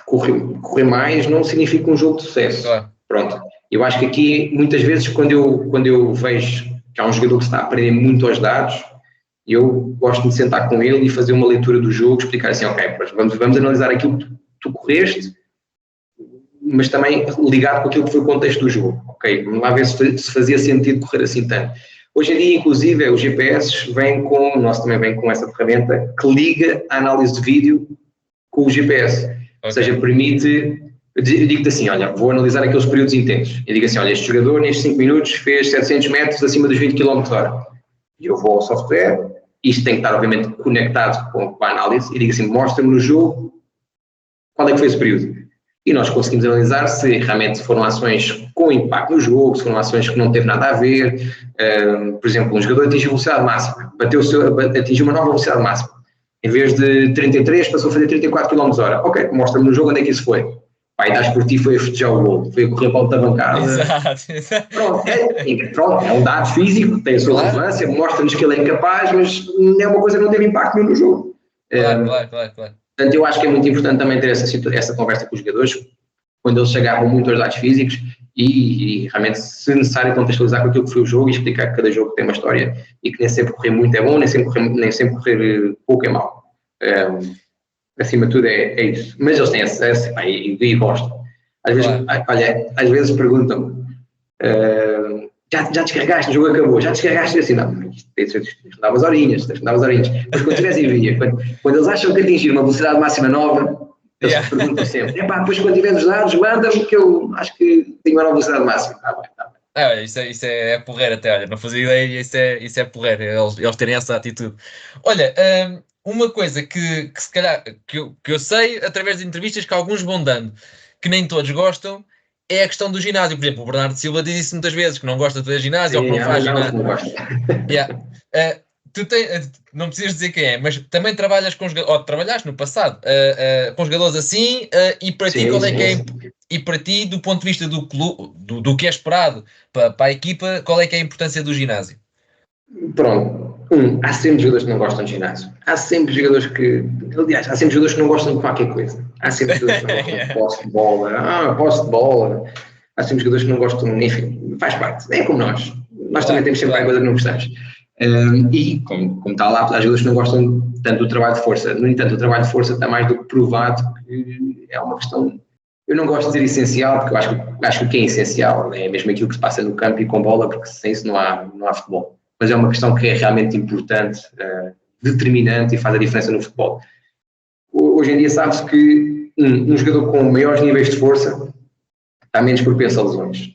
B: correr mais não significa um jogo de sucesso.
A: Claro.
B: Pronto. Eu acho que aqui, muitas vezes, quando eu vejo que há um jogador que está a aprender muito aos dados, eu gosto de sentar com ele e fazer uma leitura do jogo, explicar assim, ok, vamos analisar aquilo que tu correste, mas também ligado com aquilo que foi o contexto do jogo, ok? Vamos lá ver se fazia sentido correr assim tanto. Hoje em dia, inclusive, o GPS o nosso também vem com essa ferramenta que liga a análise de vídeo com o GPS. Okay. Ou seja, permite... Eu digo-te assim, olha, vou analisar aqueles períodos intensos. Eu digo assim, olha, este jogador nestes 5 minutos fez 700 metros acima dos 20 km/h. E eu vou ao software, isto tem que estar obviamente conectado com a análise, e digo assim, mostra-me no jogo qual é que foi esse período. E nós conseguimos analisar se realmente foram ações com impacto no jogo, se foram ações que não teve nada a ver. Por exemplo, um jogador atingiu velocidade máxima, atingiu uma nova velocidade máxima. Em vez de 33, passou a fazer 34 km/h. Ok, mostra-me no jogo onde é que isso foi. Pai, das por ti, foi a festejar o gol, foi a correr para outra bancada.
A: Exato.
B: Pronto, é um dado físico, tem a sua relevância, mostra-nos que ele é incapaz, mas é uma coisa que não teve impacto nenhum no jogo.
A: Claro.
B: Portanto, eu acho que é muito importante também ter essa conversa com os jogadores, quando eles se agarram muito aos dados físicos e realmente, se necessário, contextualizar com aquilo que foi o jogo e explicar que cada jogo tem uma história e que nem sempre correr muito é bom, nem sempre correr pouco é mau. Acima de tudo é isso. Mas eles têm acesso e gostam. Às vezes perguntam-me, já descarregaste, o jogo acabou, já descarregaste? Assim, não, tens de dar umas horinhas. Mas quando tivesse em via, quando eles acham que atingir uma velocidade máxima nova, eles perguntam sempre, depois quando tiveres os dados, manda-me que eu acho que tenho uma nova velocidade máxima. Tá bem.
A: Isso é porreiro até, olha, não fazia ideia, isso é porreiro, eles terem essa atitude. Olha, uma coisa que se calhar, que eu sei, através de entrevistas que alguns vão dando, que nem todos gostam, é a questão do ginásio. Por exemplo, o Bernardo Silva diz isso muitas vezes, que não gosta de fazer ginásio, ou que não faz ginásio. Tu não precisas dizer quem é, mas também trabalhas com jogadores, ou trabalhaste no passado, com jogadores assim, e para ti qual é que é, e para ti, do ponto de vista do clube, do que é esperado para a equipa, qual é que é a importância do ginásio?
B: Pronto. Há sempre jogadores que não gostam de ginásio. Há sempre jogadores que não gostam de qualquer coisa. Há sempre jogadores que não gostam de posse de bola. Há sempre jogadores que não gostam, enfim, faz parte. É como nós. Nós também temos sempre alguma coisa que não gostamos. E, como está lá, há jogadores que não gostam tanto do trabalho de força. No entanto, o trabalho de força está mais do que provado que é uma questão, eu não gosto de dizer essencial, porque eu acho que o que é essencial é mesmo aquilo que se passa no campo e com bola, porque sem isso não há futebol. Mas é uma questão que é realmente importante, determinante e faz a diferença no futebol. Hoje em dia sabe-se que um jogador com maiores níveis de força está menos propenso a lesões.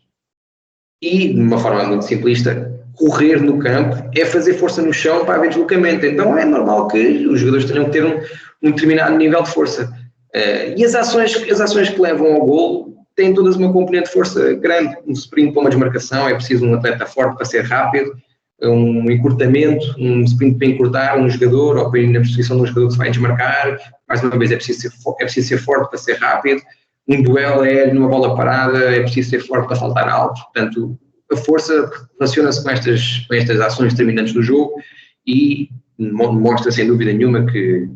B: E, de uma forma muito simplista, correr no campo é fazer força no chão para haver deslocamento. Então é normal que os jogadores tenham que ter um determinado nível de força. E as ações que levam ao golo têm todas uma componente de força grande. Um sprint para uma desmarcação, é preciso um atleta forte para ser rápido. Um encurtamento, um sprint para encurtar um jogador ou para ir na posição de um jogador que se vai desmarcar, mais uma vez é preciso ser forte para ser rápido, um duelo é numa bola parada, é preciso ser forte para saltar alto. Portanto, a força relaciona-se com estas ações determinantes do jogo e mostra sem dúvida nenhuma que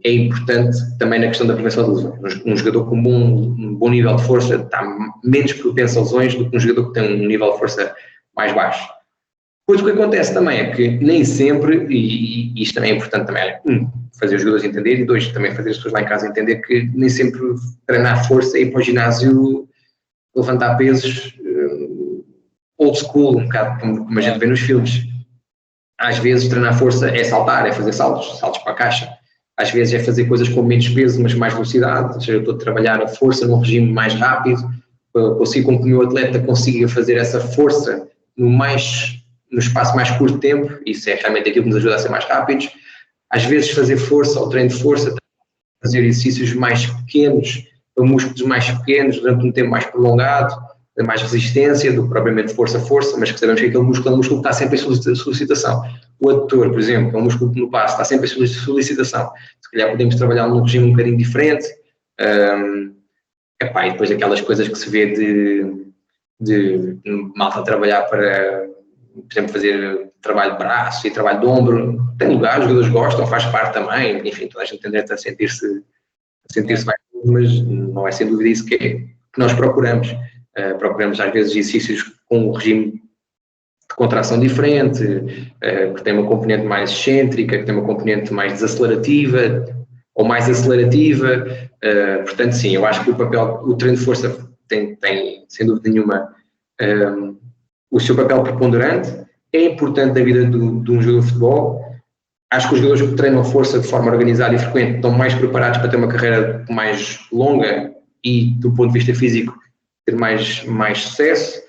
B: é importante também na questão da prevenção de lesões. Um jogador com um bom nível de força está menos propenso a lesões do que um jogador que tem um nível de força mais baixo. Pois o que acontece também é que nem sempre, e isto também é importante também, fazer os jogadores entender, e dois, também fazer as pessoas lá em casa entender que nem sempre treinar força e ir para o ginásio levantar pesos old school, um bocado como a gente vê nos filmes. Às vezes treinar força é saltar, é fazer saltos para a caixa. Às vezes é fazer coisas com menos peso, mas mais velocidade. Ou seja, eu estou a trabalhar a força num regime mais rápido, consigo com que o meu atleta consiga fazer essa força no espaço mais curto de tempo. Isso é realmente aquilo que nos ajuda a ser mais rápidos. Às vezes fazer força, ou treino de força, fazer exercícios mais pequenos, para músculos mais pequenos, durante um tempo mais prolongado, mais resistência do que propriamente força, mas que sabemos que aquele músculo é um músculo que está sempre em solicitação. O adutor, por exemplo, é um músculo que no passo está sempre em solicitação. Se calhar podemos trabalhar num regime um bocadinho diferente. E depois aquelas coisas que se vê de malta trabalhar para, por exemplo, fazer trabalho de braço e trabalho de ombro. Tem lugar, os jogadores gostam, faz parte também. Enfim, toda a gente tem direito a sentir-se mais, mas não é sem dúvida isso que nós procuramos. Procuramos às vezes exercícios com um regime de contração diferente, que tem uma componente mais excêntrica, que tem uma componente mais desacelerativa ou mais acelerativa. Portanto, sim, eu acho que o treino de força tem sem dúvida nenhuma, o seu papel preponderante. É importante na vida de um jogador de futebol. Acho que os jogadores que treinam força de forma organizada e frequente estão mais preparados para ter uma carreira mais longa e, do ponto de vista físico, ter mais sucesso.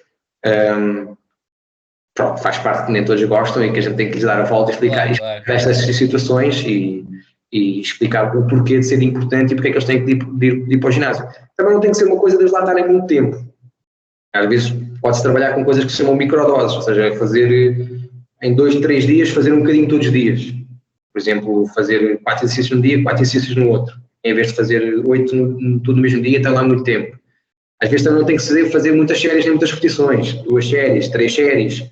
B: Pronto, faz parte que nem todos gostam e que a gente tem que lhes dar a volta e explicar estas situações e explicar o porquê de ser importante e porque é que eles têm que ir para o ginásio. Também não tem que ser uma coisa de eles lá estarem muito tempo. Às vezes pode-se trabalhar com coisas que se chamam microdoses, ou seja, fazer em 2, 3 dias, fazer um bocadinho todos os dias. Por exemplo, fazer 4 exercícios num dia, 4 exercícios no outro. Em vez de fazer 8 tudo no mesmo dia, está lá muito tempo. Às vezes também não tem que fazer muitas séries nem muitas repetições. 2 séries, 3 séries,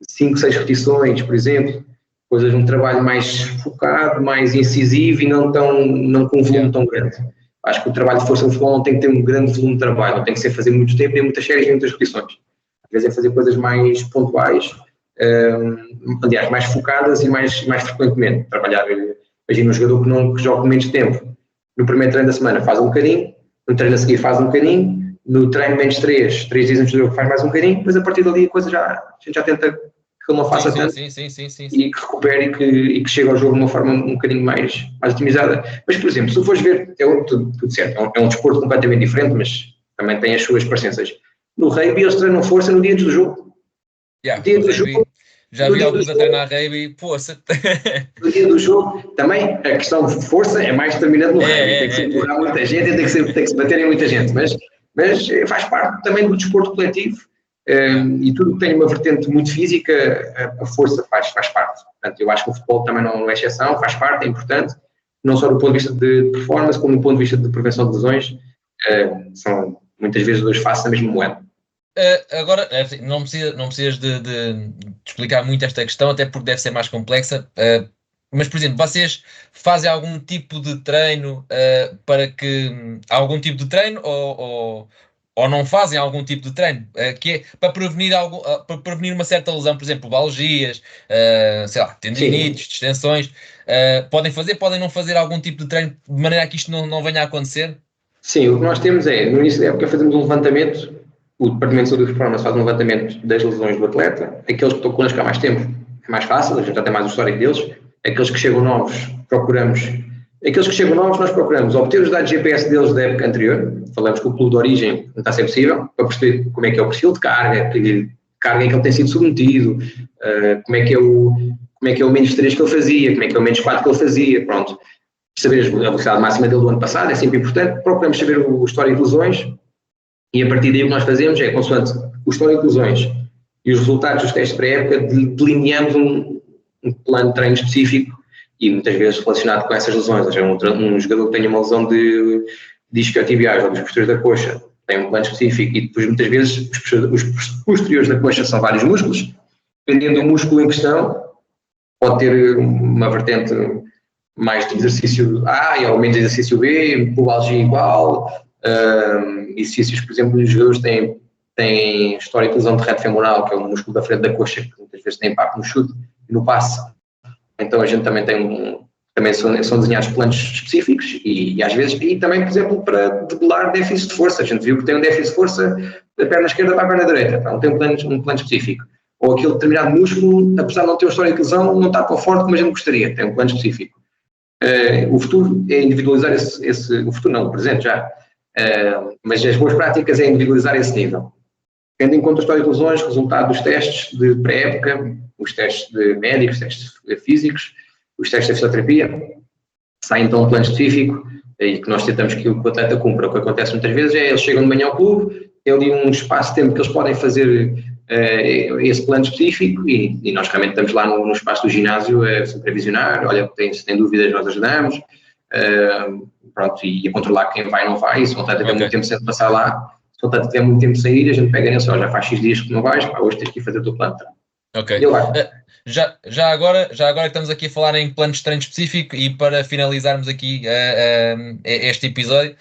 B: 5, 6 repetições, por exemplo. Coisas de um trabalho mais focado, mais incisivo e não com um volume tão grande. Acho que o trabalho de força no futebol não tem que ter um grande volume de trabalho, não tem que ser fazer muito tempo, nem muitas séries, nem muitas repetições. Às vezes é fazer coisas mais pontuais, aliás, mais focadas e mais frequentemente. Trabalhar, imagina um jogador que joga com menos tempo. No primeiro treino da semana faz um bocadinho, no treino a seguir faz um bocadinho, no treino menos 3 dias antes do jogo faz mais um bocadinho, mas a partir dali a coisa a gente já tenta que ele não faça tanto e que recupere e que chegue ao jogo de uma forma um bocadinho mais otimizada. Mas, por exemplo, se tu fores ver, tudo certo, é um desporto completamente diferente, mas também tem as suas parecenças. No rugby eles treinam força no dia antes do jogo.
A: Dia do jogo. Já vi alguns a treinar rugby, poça.
B: No dia do jogo, também a questão de força é mais determinante no rugby. Tem que se empurrar muita gente, tem que se bater em muita gente, mas faz parte também do desporto coletivo. E tudo que tem uma vertente muito física, a força faz parte. Portanto, eu acho que o futebol também não é exceção, faz parte, é importante, não só do ponto de vista de performance, como do ponto de vista de prevenção de lesões. São muitas vezes dois faces da mesma moeda.
A: Agora, não precisas de explicar muito esta questão, até porque deve ser mais complexa, mas, por exemplo, vocês fazem algum tipo de treino algum tipo de treino ou não fazem algum tipo de treino, que é para prevenir uma certa lesão, por exemplo, valgias, sei lá, tendinites, distensões, podem não fazer algum tipo de treino de maneira a que isto não venha a acontecer?
B: Sim, o que nós temos no início da época fazemos um levantamento, o Departamento de Saúde e Performance faz um levantamento das lesões do atleta, aqueles que estão connosco há mais tempo é mais fácil, a gente já tem mais o histórico deles, aqueles que chegam novos nós procuramos obter os dados GPS deles da época anterior, falamos que o pulo de origem não está a ser possível, para perceber como é que é o perfil de carga, que carga é que ele tem sido submetido, como é que é o menos 3 que ele fazia, como é que é o menos 4 que ele fazia, pronto. Saber a velocidade máxima dele do ano passado é sempre importante, procuramos saber o histórico de lesões e a partir daí o que nós fazemos é, consoante o histórico de lesões e os resultados dos testes pré-época, delineamos um plano de treino específico e muitas vezes relacionado com essas lesões, ou seja, um jogador que tenha uma lesão de isquiotibiais ou dos posteriores da coxa tem um plano específico e depois muitas vezes os posteriores da coxa são vários músculos, dependendo do músculo em questão, pode ter uma vertente mais de exercício A ou menos de exercício B, pubalgia igual, exercícios, por exemplo, os jogadores têm história de lesão de reto femoral, que é o músculo da frente da coxa, que muitas vezes tem impacto no chute e no passe. Então a gente também tem também são desenhados planos específicos e às vezes, e também, por exemplo, para debelar déficit de força. A gente viu que tem um déficit de força da perna esquerda para a perna direita, então tem um plano específico. Ou aquele determinado músculo, apesar de não ter uma história de lesão, não está tão forte como a gente gostaria, tem um plano específico. O futuro é individualizar o futuro não, o presente já, mas as boas práticas é individualizar esse nível. Tendo em conta a história de lesões, resultado dos testes de pré-época, os testes de médicos, os testes físicos, os testes de fisioterapia, sai então um plano específico e que nós tentamos que o atleta cumpra. O que acontece muitas vezes é eles chegam de manhã ao clube, tem ali um espaço de tempo que eles podem fazer esse plano específico e nós realmente estamos lá no espaço do ginásio a supervisionar, olha, se tem dúvidas nós ajudamos, pronto, e a controlar quem vai e não vai, se o atleta tiver muito tempo sem passar lá, se o atleta tiver muito tempo sem ir, a gente pega nele, já faz X dias que não vais, hoje tens que ir fazer o teu plano.
A: Ok. Já agora que estamos aqui a falar em planos de treino específico e para finalizarmos aqui este episódio,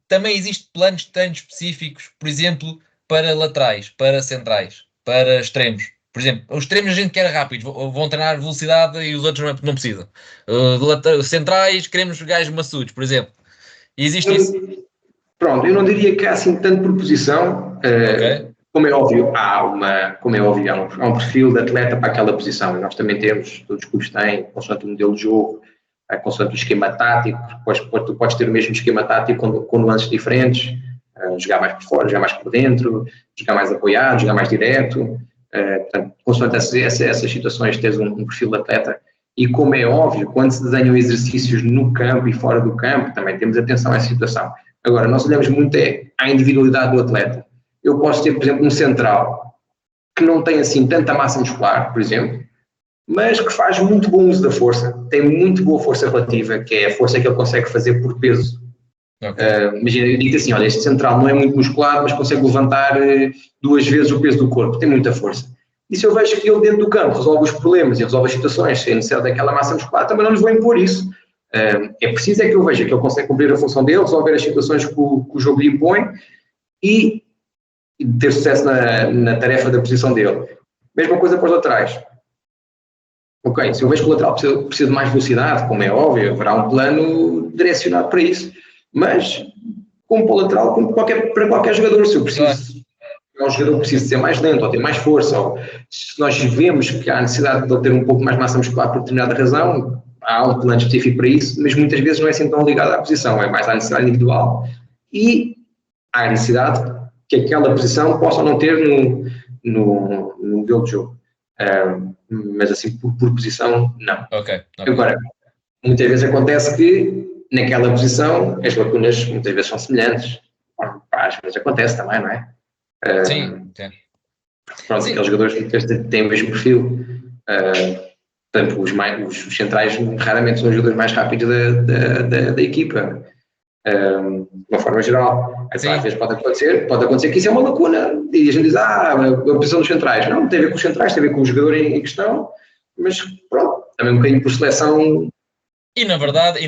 A: também existem planos de treino específicos, por exemplo, para laterais, para centrais, para extremos. Por exemplo, os extremos a gente quer rápido, vão treinar velocidade e os outros não precisam. Centrais, queremos gajos maçudos, por exemplo. Existe isso?
B: Pronto, eu não diria que há assim tanto por posição.
A: Ok.
B: Como é óbvio, há um perfil de atleta para aquela posição. Nós também temos, todos os clubes têm, consoante o modelo de jogo, consoante o esquema tático, tu podes ter o mesmo esquema tático com nuances diferentes, jogar mais por fora, jogar mais por dentro, jogar mais apoiado, jogar mais direto. Portanto, consoante essas situações, tens um perfil de atleta. E como é óbvio, quando se desenham exercícios no campo e fora do campo, também temos atenção a essa situação. Agora, nós olhamos muito à individualidade do atleta. Eu posso ter, por exemplo, um central que não tem assim tanta massa muscular, por exemplo, mas que faz muito bom uso da força, tem muito boa força relativa, que é a força que ele consegue fazer por peso. Okay. Imagina, eu digo assim, olha, este central não é muito musculado, mas consegue levantar 2 vezes o peso do corpo, tem muita força. E se eu vejo que ele dentro do campo resolve os problemas e resolve as situações sem necessidade daquela massa muscular, também não nos vou impor isso. É preciso que eu veja que ele consegue cumprir a função dele, resolver as situações que o jogo lhe impõe e ter sucesso na tarefa da posição dele. Mesma coisa para os laterais. Ok, se eu vejo que o lateral precisa de mais velocidade, como é óbvio, haverá um plano direcionado para isso. Mas, como para o lateral, como para qualquer jogador, se eu preciso, um jogador precisa ser mais lento ou ter mais força, ou se nós vemos que há necessidade de ele ter um pouco mais massa muscular por determinada razão, há um plano específico para isso, mas muitas vezes não é assim tão ligado à posição, é mais à necessidade individual e à necessidade que aquela posição possa ou não ter no modelo de jogo. Mas assim, por posição, não.
A: Okay.
B: Agora, muitas vezes acontece que naquela posição as lacunas muitas vezes são semelhantes. Às vezes acontece também, não é?
A: Sim.
B: Pronto, aqueles jogadores que têm o mesmo perfil. Portanto, os centrais raramente são os jogadores mais rápidos da equipa. De uma forma geral. Às vezes pode acontecer que isso é uma lacuna e a gente diz, a posição dos centrais. Não tem a ver com os centrais, tem a ver com o jogador em questão, mas pronto, também um bocadinho por seleção.
A: E na verdade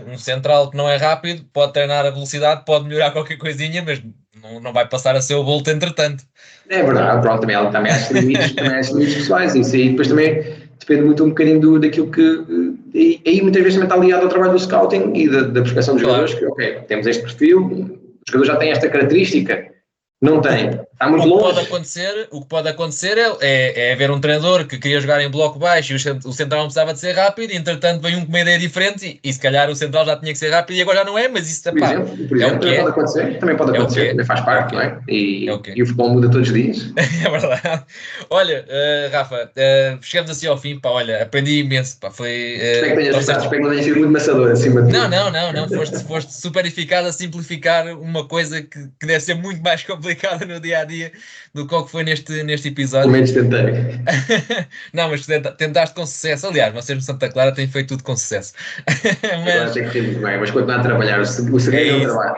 A: um central que não é rápido pode treinar a velocidade, pode melhorar qualquer coisinha, mas não vai passar a ser o Bolt entretanto.
B: É verdade, pronto, também há limites pessoais, isso aí depois também depende muito um bocadinho daquilo que... E aí muitas vezes também está ligado ao trabalho do scouting e da prospeção dos jogadores, que ok, temos este perfil, o jogador já tem esta característica, não tem, está muito longe.
A: O que pode acontecer é haver um treinador que queria jogar em bloco baixo e o central não precisava de ser rápido, e entretanto veio com uma ideia diferente e se calhar o central já tinha que ser rápido e agora já não é, mas isso
B: por exemplo, também pode acontecer, também faz parte, não é? E o futebol muda todos os dias.
A: É verdade. Olha, Rafa, chegamos assim ao fim, pá, olha, aprendi imenso, pá, foi...
B: espero que não tenha sido muito maçador acima de tudo.
A: Não, foste super eficaz a simplificar uma coisa que deve ser muito mais complicada no dia-a-dia do que foi neste episódio.
B: Pelo menos tentei.
A: Não, mas tentaste com sucesso. Aliás, vocês no Santa Clara têm feito tudo com sucesso.
B: Mas tem que ter muito bem, mas continuar a trabalhar. O segredo é o trabalho.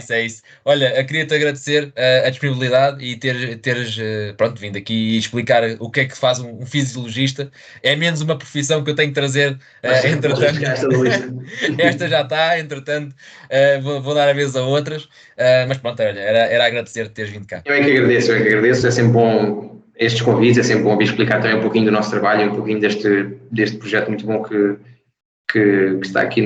A: É isso. Olha, queria-te agradecer a disponibilidade e teres vindo aqui explicar o que é que faz um fisiologista. É menos uma profissão que eu tenho que trazer, entretanto. Esta já está, entretanto, vou dar a vez a outras. Mas pronto, olha, era agradecer teres vindo cá.
B: Eu é que agradeço. É sempre bom estes convites, é sempre bom vir explicar também um pouquinho do nosso trabalho, um pouquinho deste projeto muito bom que está aqui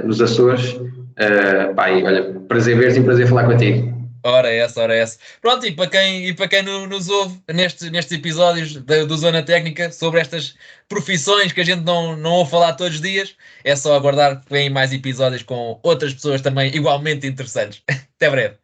B: nos Açores. E olha, prazer ver-te e prazer falar contigo.
A: Ora essa. Pronto, e para quem nos ouve nestes episódios do Zona Técnica sobre estas profissões que a gente não ouve falar todos os dias, é só aguardar que venham mais episódios com outras pessoas também igualmente interessantes. Até breve.